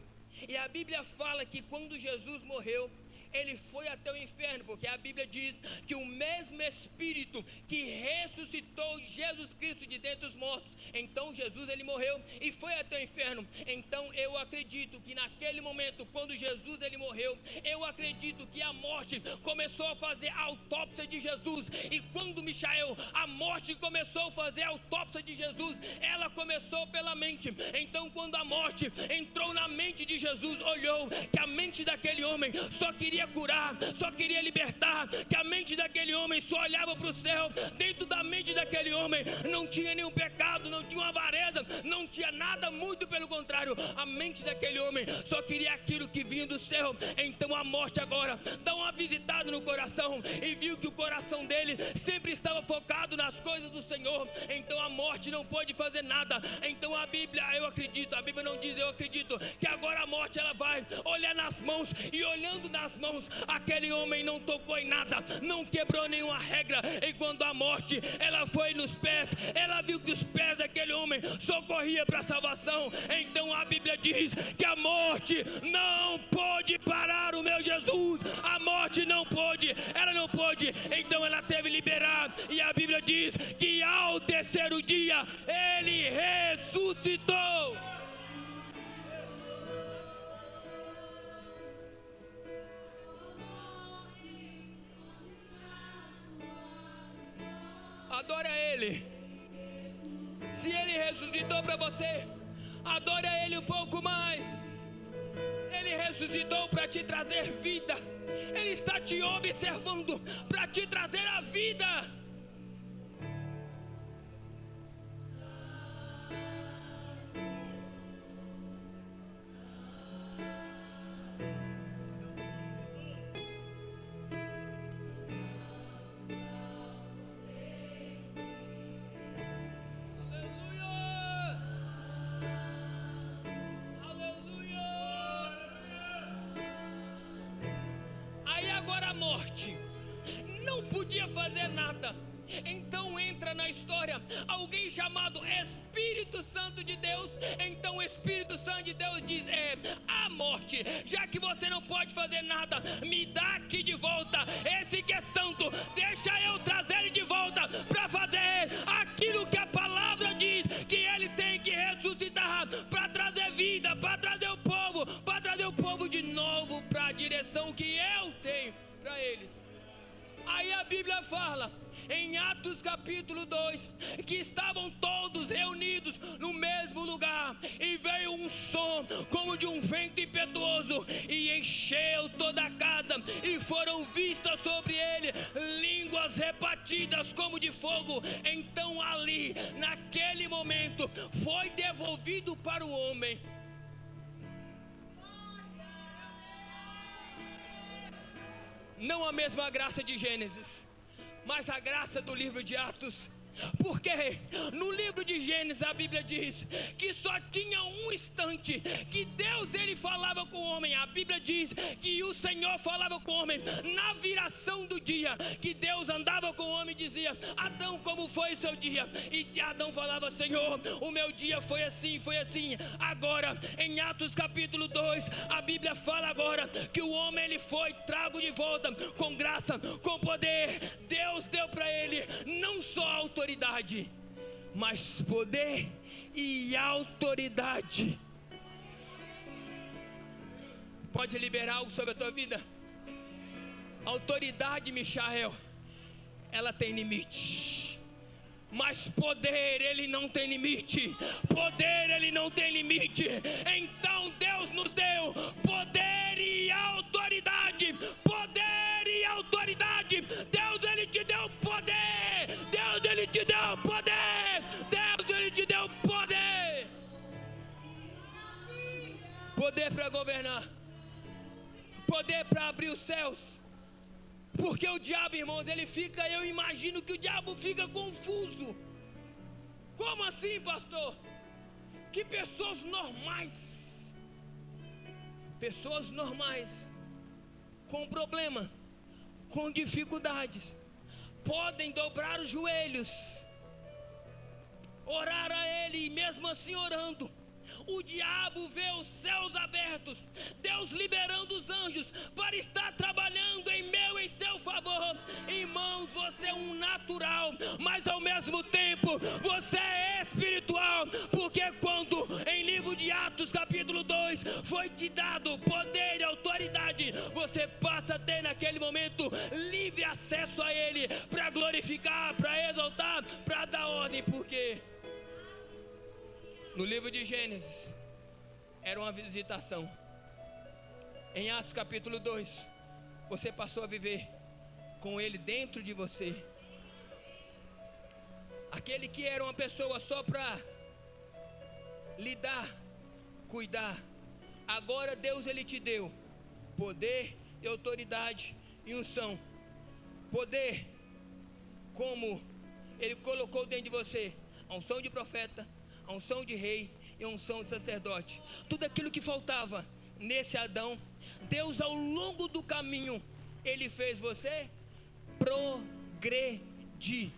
E a Bíblia fala que quando Jesus morreu, ele foi até o inferno, porque a Bíblia diz que o mesmo Espírito que ressuscitou Jesus Cristo de dentre os mortos, então Jesus ele morreu e foi até o inferno. Então eu acredito que naquele momento, quando Jesus ele morreu, eu acredito que a morte começou a fazer a autópsia de Jesus. E quando Michael, a morte começou a fazer a autópsia de Jesus, ela começou pela mente. Então quando a morte entrou na mente de Jesus, olhou que a mente daquele homem só queria curar, só queria libertar, que a mente daquele homem só olhava para o céu. Dentro da mente daquele homem não tinha nenhum pecado, não tinha uma avareza, não tinha nada, muito pelo contrário. A mente daquele homem só queria aquilo que vinha do céu. Então a morte agora dá uma visitada no coração e viu que o coração dele sempre estava focado nas coisas do Senhor. Então a morte não pôde fazer nada. Então a Bíblia, eu acredito, a Bíblia não diz, eu acredito que agora a morte ela vai olhar nas mãos, e olhando nas mãos, aquele homem não tocou em nada, não quebrou nenhuma regra. E quando a morte ela foi nos pés, ela viu que os pés daquele homem socorria para a salvação. Então a Bíblia diz que a morte não pôde parar o meu Jesus. A morte não pôde, ela não pôde. Então ela teve que liberar, e a Bíblia diz que ao terceiro dia ele ressuscitou. Adora Ele. Se Ele ressuscitou para você, adora Ele um pouco mais. Ele ressuscitou para te trazer vida. Ele está te observando para te trazer a vida. Morte não podia fazer nada. Então entra na história alguém chamado Espírito Santo de Deus. Então o Espírito Santo de Deus diz: a morte, já que você não pode fazer nada, me dá aqui de volta esse que é santo, deixa eu trazer ele de volta para fazer aquilo que a palavra diz que ele tem que ressuscitar, para trazer vida, para trazer o povo de novo para a direção que eu tenho para eles. Aí a Bíblia fala em Atos capítulo 2 que estavam todos reunidos no mesmo lugar, e veio um som como de um vento impetuoso e encheu toda a casa, e foram vistas sobre ele línguas repartidas como de fogo. Então ali, naquele momento, foi devolvido para o homem não a mesma graça de Gênesis, mas a graça do livro de Atos. Porque no livro de Gênesis a Bíblia diz que só tinha um instante que Deus ele falava com o homem. A Bíblia diz que o Senhor falava com o homem na viração do dia, que Deus andava com o homem e dizia: Adão, como foi o seu dia? E Adão falava: Senhor, o meu dia foi assim, foi assim. Agora em Atos capítulo 2 a Bíblia fala agora que o homem ele foi trago de volta com graça, com poder. Deus deu para ele não só autoridade, mas poder e autoridade. Pode liberar algo sobre a tua vida? Autoridade, Michael, ela tem limite, mas poder ele não tem limite. Poder ele não tem limite. Então Deus nos deu poder e autoridade. Poder e autoridade. Deus ele te deu poder. Deus ele te deu poder. Deus ele te deu poder. Poder para governar. Poder para abrir os céus. Porque o diabo, irmãos, ele fica, eu imagino que o diabo fica confuso. Como assim, pastor? Que pessoas normais, com problema, com dificuldades, podem dobrar os joelhos, orar a Ele, e mesmo assim orando, o diabo vê os céus abertos, Deus liberando os anjos para estar trabalhando em meu e seu favor. Irmãos, você é um natural, mas ao mesmo tempo você é espiritual, porque quando em livro de Atos capítulo 2 foi te dado poder e autoridade, você passa a ter naquele momento livre acesso a Ele, para glorificar, para exaltar, para dar ordem. Porque no livro de Gênesis era uma visitação. Em Atos capítulo 2 você passou a viver com Ele dentro de você. Aquele que era uma pessoa só para lidar, cuidar, agora Deus ele te deu poder e autoridade e unção. Poder, como ele colocou dentro de você a unção de profeta, a unção de rei e a unção de sacerdote. Tudo aquilo que faltava nesse Adão, Deus ao longo do caminho, ele fez você progredir.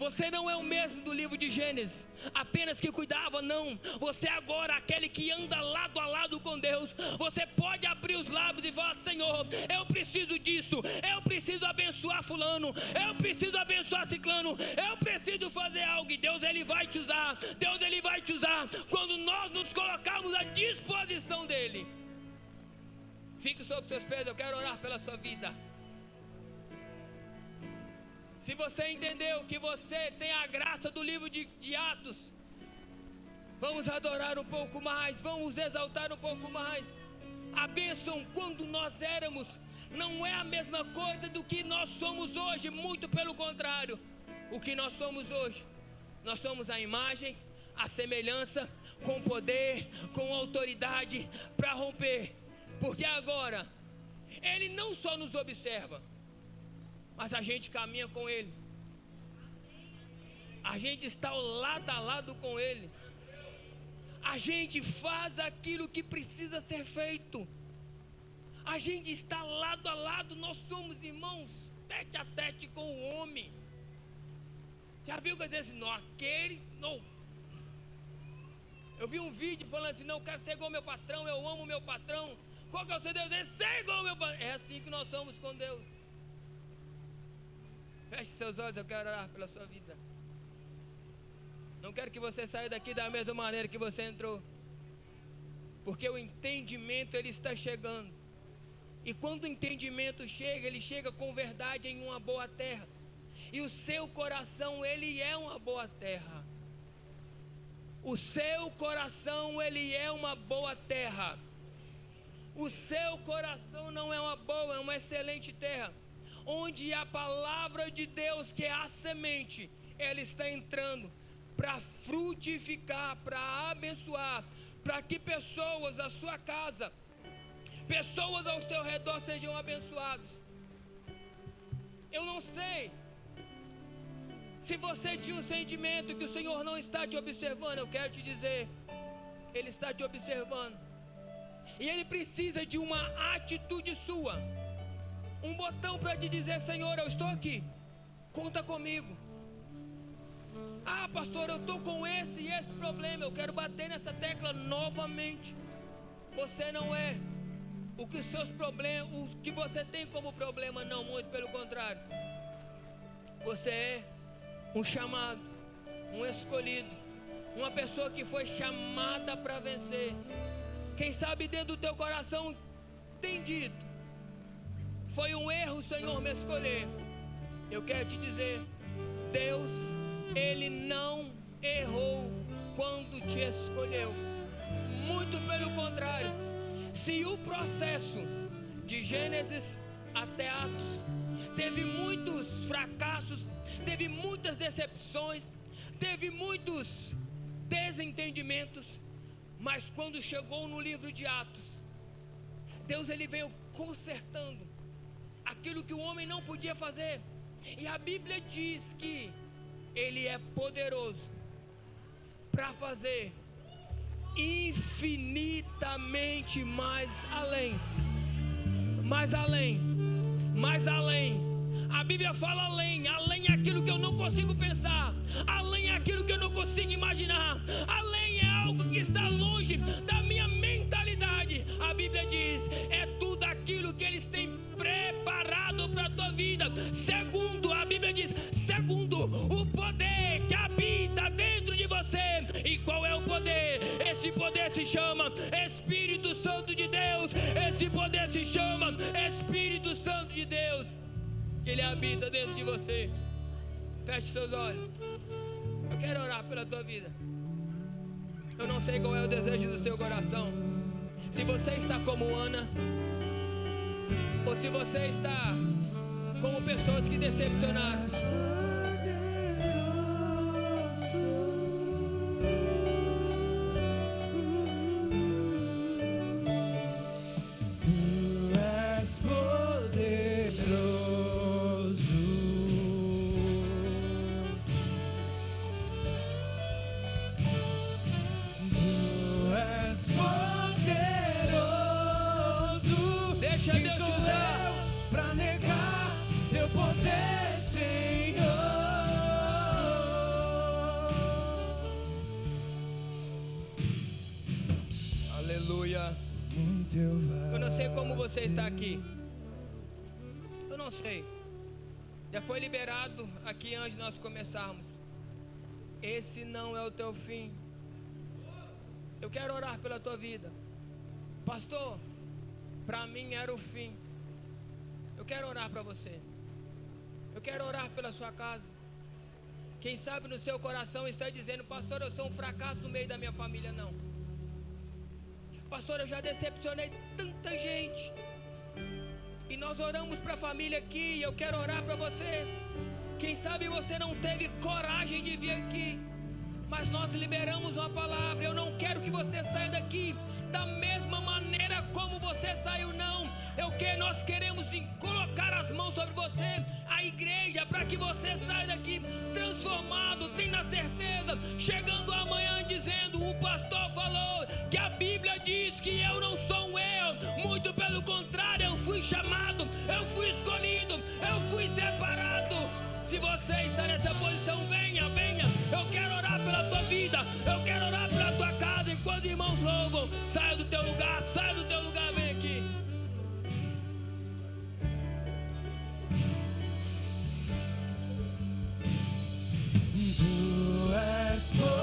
Você não é o mesmo do livro de Gênesis, apenas que cuidava, não. Você agora, aquele que anda lado a lado com Deus. Você pode abrir os lábios e falar: Senhor, eu preciso disso, eu preciso abençoar fulano, eu preciso abençoar ciclano, eu preciso fazer algo. E Deus ele vai te usar, Deus ele vai te usar quando nós nos colocarmos à disposição dele. Fique sobre seus pés, eu quero orar pela sua vida. Se você entendeu que você tem a graça do livro de Atos, vamos adorar um pouco mais, vamos exaltar um pouco mais. A bênção quando nós éramos não é a mesma coisa do que nós somos hoje, muito pelo contrário. O que nós somos hoje, nós somos a imagem, a semelhança, com poder, com autoridade para romper. Porque agora, Ele não só nos observa, mas a gente caminha com Ele. A gente está lado a lado com Ele. A gente faz aquilo que precisa ser feito. A gente está lado a lado. Nós somos irmãos, tete a tete com o homem. Já viu que eu dizer assim, não, aquele, não. Eu vi um vídeo falando assim, não, eu quero ser igual meu patrão, eu amo meu patrão. Qual que é o seu Deus? É ser igual meu patrão. É assim que nós somos com Deus. Feche seus olhos, eu quero orar pela sua vida. Não quero que você saia daqui da mesma maneira que você entrou. Porque o entendimento ele está chegando. E quando o entendimento chega, ele chega com verdade em uma boa terra. E o seu coração, ele é uma boa terra. O seu coração, ele é uma boa terra. O seu coração não é uma boa, é uma excelente terra. Onde a palavra de Deus, que é a semente, ela está entrando para frutificar, para abençoar, para que pessoas da sua casa, pessoas ao seu redor sejam abençoados. Eu não sei se você tinha um sentimento que o Senhor não está te observando. Eu quero te dizer, Ele está te observando. E Ele precisa de uma atitude sua. Um botão para te dizer: Senhor, eu estou aqui, conta comigo. Ah, pastor, eu estou com esse e esse problema, eu quero bater nessa tecla novamente. Você não é o que os seus problemas, o que você tem como problema, não, muito pelo contrário. Você é um chamado, um escolhido, uma pessoa que foi chamada para vencer. Quem sabe dentro do teu coração tem dito: foi um erro o Senhor me escolher. Eu quero te dizer, Deus, Ele não errou quando te escolheu. Muito pelo contrário. Se o processo de Gênesis até Atos teve muitos fracassos, teve muitas decepções, teve muitos desentendimentos, mas quando chegou no livro de Atos, Deus ele veio consertando aquilo que o homem não podia fazer. E a Bíblia diz que Ele é poderoso para fazer infinitamente mais além. Mais além. Mais além. A Bíblia fala além. Além é aquilo que eu não consigo pensar. Além é aquilo que eu não consigo imaginar. Além é algo que está longe da minha mentalidade. A Bíblia diz, é tudo aquilo que eles têm preparado para a tua vida. Segundo, a Bíblia diz, segundo o poder que habita dentro de você. E qual é o poder? Esse poder se chama Espírito Santo de Deus. Esse poder se chama Espírito Santo de Deus. Ele habita dentro de você. Feche seus olhos. Eu quero orar pela tua vida. Eu não sei qual é o desejo do seu coração. Se você está como Ana, ou se você está como pessoas que decepcionaram. Aleluia. Eu não sei como você está aqui. Eu não sei. Já foi liberado aqui antes de nós começarmos. Esse não é o teu fim. Eu quero orar pela tua vida. Pastor, para mim era o fim. Eu quero orar para você. Eu quero orar pela sua casa. Quem sabe no seu coração está dizendo: pastor, eu sou um fracasso no meio da minha família. Não. Pastor, eu já decepcionei tanta gente. E nós oramos para a família aqui. E eu quero orar para você. Quem sabe você não teve coragem de vir aqui, mas nós liberamos uma palavra. Eu não quero que você saia daqui da mesma maneira como você saiu, não. Nós queremos colocar as mãos sobre você, a igreja, para que você saia daqui transformado, tenha certeza, chegando amanhã dizendo: o pastor falou que a Bíblia diz que eu não sou um eu, muito pelo contrário, eu fui chamado, eu fui escolhido, eu fui separado. Se você está nessa posição, venha, venha. Eu quero orar pela tua vida, eu quero orar pela tua casa. Enquanto irmãos louvam, saia do teu lugar, vem aqui. Tu és poderoso,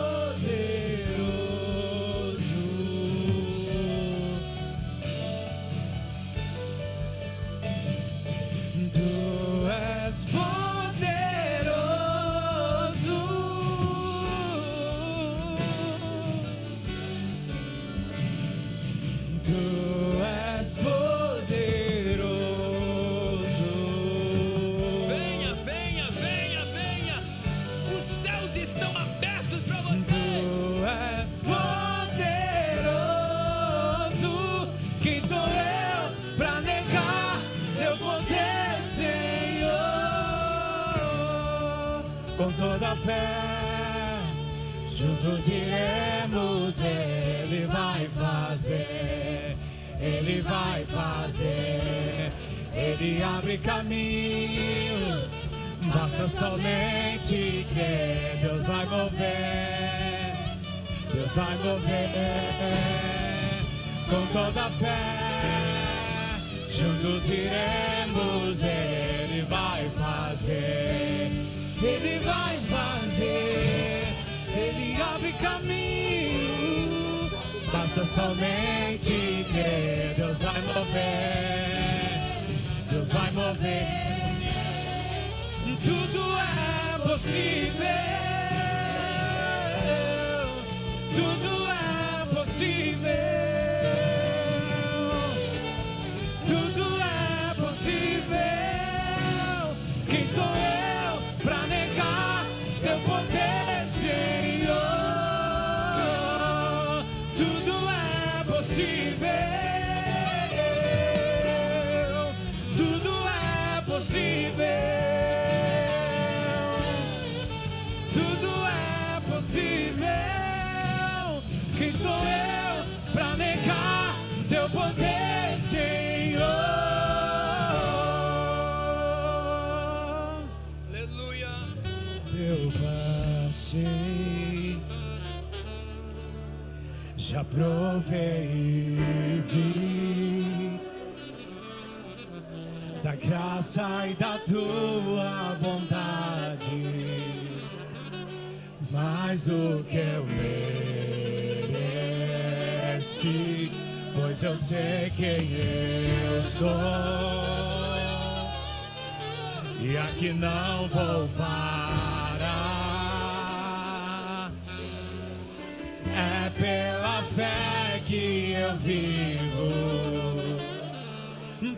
tu és poderoso, tu és poderoso. Venha, venha, venha, venha. Os céus estão abertos para você. Tu és poderoso. Quem sou eu para negar seu poder, Senhor? Com toda a fé, juntos iremos. Ele vai fazer, Ele vai fazer. Ele abre caminhos, basta somente crer. Deus vai mover, Deus vai mover. Com toda a fé, juntos iremos. Ele vai fazer, Ele vai fazer. Ele abre caminho, basta somente crer. Deus vai mover, Deus vai mover. Tudo é possível, tudo é possível, tudo é possível. Quem sou eu para negar teu poder, Senhor? Tudo é possível, tudo é possível, tudo é possível. Quem sou eu para negar teu poder, Senhor? Aleluia. Eu passei, já provei e vi da graça e da tua bondade, mais do que eu mereci, pois eu sei quem eu sou, e aqui não vou parar. É pela fé que eu vivo,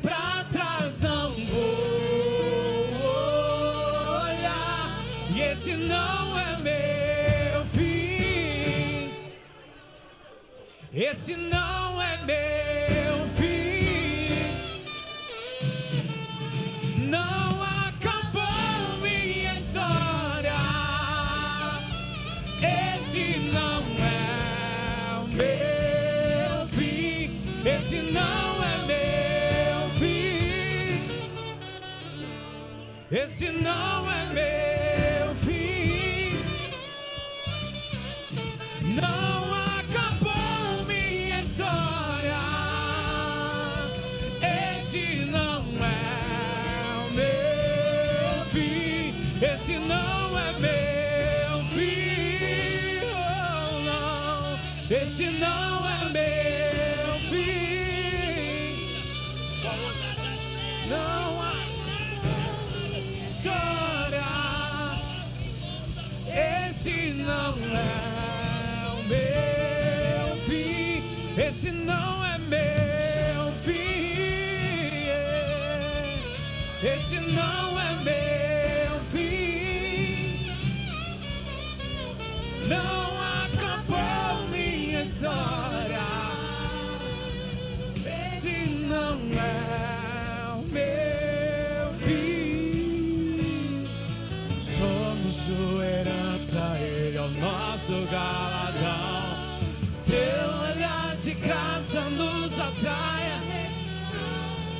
pra trás não vou olhar, e esse não é meu fim, esse não é meu fim. Não acabou minha história, esse não é o meu fim, esse não é meu fim, esse não é meu fim. Não acabou minha história, esse não é meu fim. Não há história, esse não é o meu fim, esse não é meu fim, esse não é meu fim. Não acabou minha história, esse não é o meu fim. Somos sua herança, ele é o nosso galardão. Teu olhar de graça nos atrai,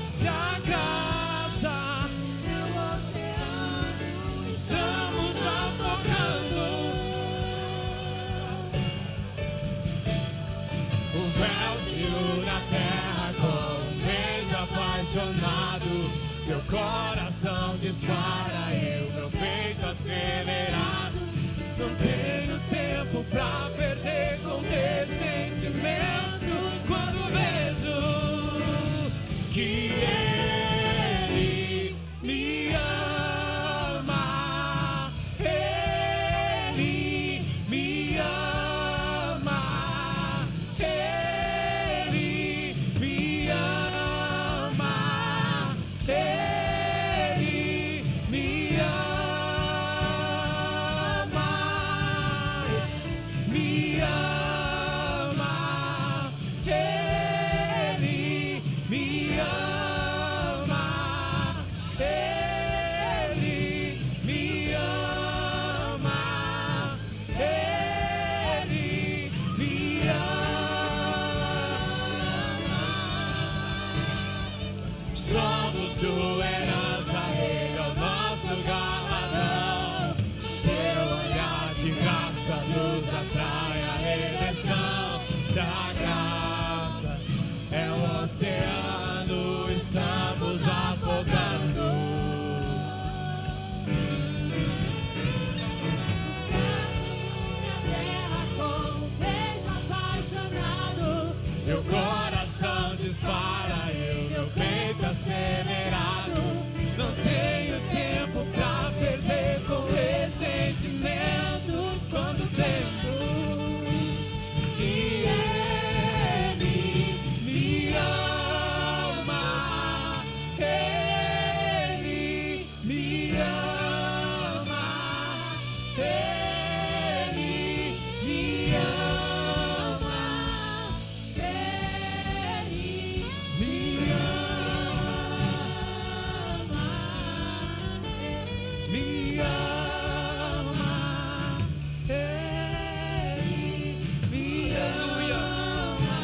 se abraça. Estamos afogando. O véu viu na terra com um beijo apaixonado. Meu coração dispara e o meu peito acelerado. Não tenho tempo pra perder com ressentimento. Quando vejo que Ele me ama, Ele me ama, Ele me ama, Ele me ama, me ama, Ele me ama, Ele me ama, Ele me ama. Somos tua herança, Ele é o nosso galardão. Teu olhar de graça nos atrai a redenção. Se a graça é um oceano, estamos afogando. Meu coração dispara e o meu peito acelerado. Não tenho tempo pra perder com ressentimentos. Quando penso que Ele me ama, Ele me ama, Ele me ama, Ele me ama, me ama, Ele me ama,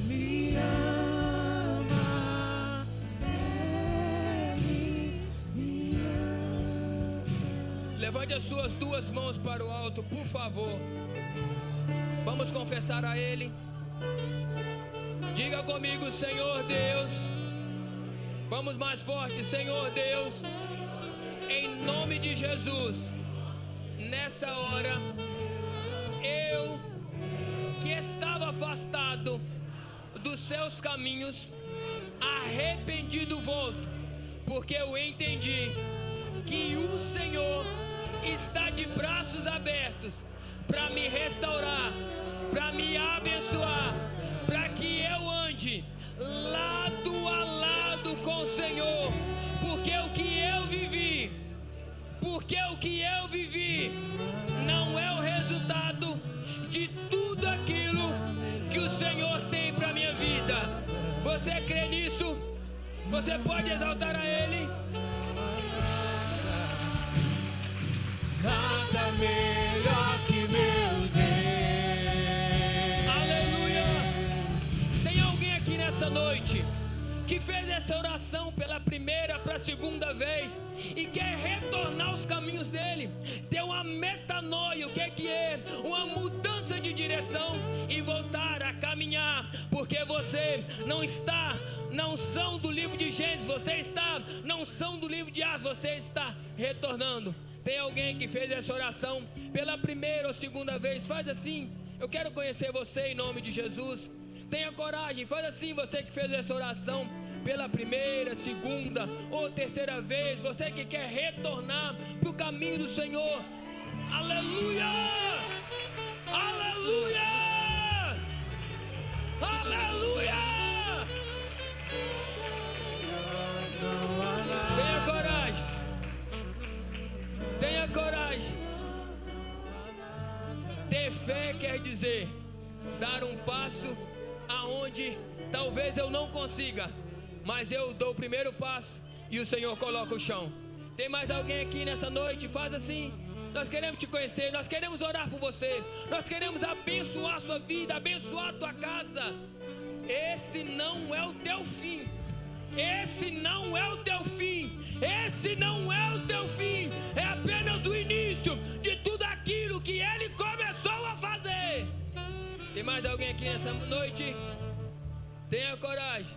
me ama, Ele me ama. Levante as suas duas mãos para o alto, por favor. Vamos confessar a Ele. Diga comigo, Senhor Deus. Vamos mais forte, Senhor Deus. Em nome de Jesus. Nessa hora, eu que estava afastado dos seus caminhos, arrependido volto, porque eu entendi que o Senhor está de braços abertos para me restaurar, para me abençoar, para que eu ande lado a lado com o Senhor, porque o que eu vivi não é o resultado de tudo aquilo que o Senhor tem para minha vida. Você crê nisso? Você pode exaltar a Ele? Nada melhor que meu Deus. Aleluia! Tem alguém aqui nessa noite que fez essa oração pela primeira, para a segunda vez e quer retornar aos caminhos dele, ter uma metanoia, o que é? Uma mudança de direção e voltar a caminhar, porque você não está na unção do livro de Gênesis, você está na unção do livro de Atos, você está retornando Tem alguém que fez essa oração pela primeira ou segunda vez? Faz assim. Eu quero conhecer você em nome de Jesus. Tenha coragem, faz assim, você que fez essa oração pela primeira, segunda ou terceira vez, você que quer retornar para o caminho do Senhor. Aleluia! Aleluia! Aleluia! Tenha coragem. Tenha coragem. Ter fé quer dizer dar um passo aonde talvez eu não consiga, mas eu dou o primeiro passo e o Senhor coloca o chão. Tem mais alguém aqui nessa noite? Faz assim. Nós queremos te conhecer, nós queremos orar por você, nós queremos abençoar a sua vida, abençoar a tua casa. Esse não é o teu fim. Esse não é o teu fim. Esse não é o teu fim. É apenas o início de tudo aquilo que Ele começou a fazer. Tem mais alguém aqui nessa noite? Tenha coragem.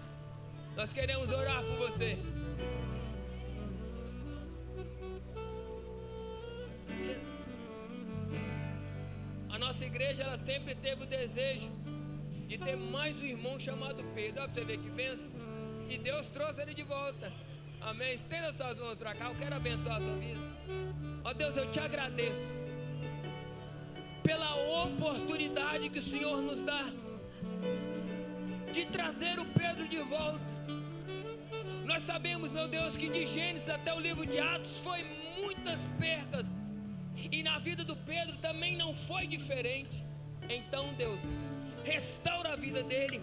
Nós queremos orar por você. A nossa igreja, ela sempre teve o desejo de ter mais um irmão chamado Pedro. Olha pra você ver que benção. E Deus trouxe ele de volta. Amém. Estenda suas mãos para cá. Eu quero abençoar a sua vida. Ó Deus, eu te agradeço pela oportunidade que o Senhor nos dá de trazer o Pedro de volta. Nós sabemos, meu Deus, que de Gênesis até o livro de Atos foi muitas percas, e na vida do Pedro também não foi diferente. Então, Deus, restaura a vida dele.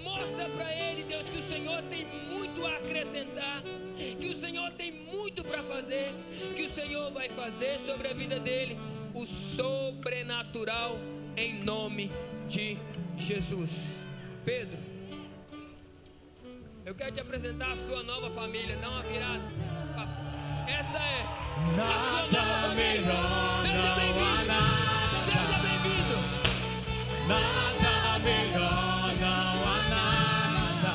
Mostra para ele, Deus, que o Senhor tem muito a acrescentar, que o Senhor tem muito para fazer, que o Senhor vai fazer sobre a vida dele o sobrenatural em nome de Jesus. Pedro, eu quero te apresentar a sua nova família. Dá uma virada. Essa é a sua nova família. Seja bem-vindo. Seja bem-vindo. Nada melhor, não há nada.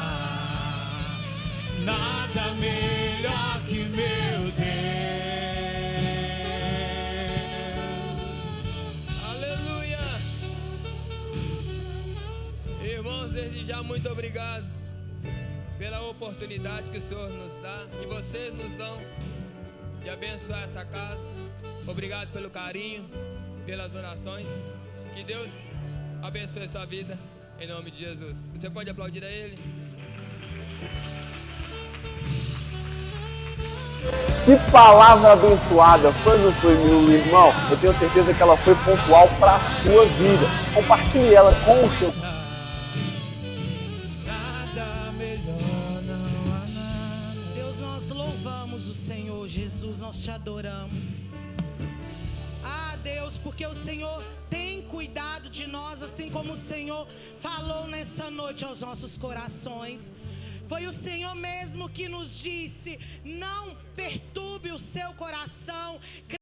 Nada melhor que meu Deus. Aleluia. Irmãos, desde já muito obrigado pela oportunidade que o Senhor nos dá e vocês nos dão de abençoar essa casa. Obrigado pelo carinho, pelas orações. Que Deus abençoe a sua vida em nome de Jesus. Você pode aplaudir a Ele? Que palavra abençoada, foi ou não foi, meu irmão? Eu tenho certeza que ela foi pontual para a sua vida. Compartilhe ela com o seu. Deus, nós louvamos o Senhor. Jesus, nós te adoramos. Ah, Deus, porque o Senhor tem cuidado de nós, assim como o Senhor falou nessa noite aos nossos corações. Foi o Senhor mesmo que nos disse: não perturbe o seu coração.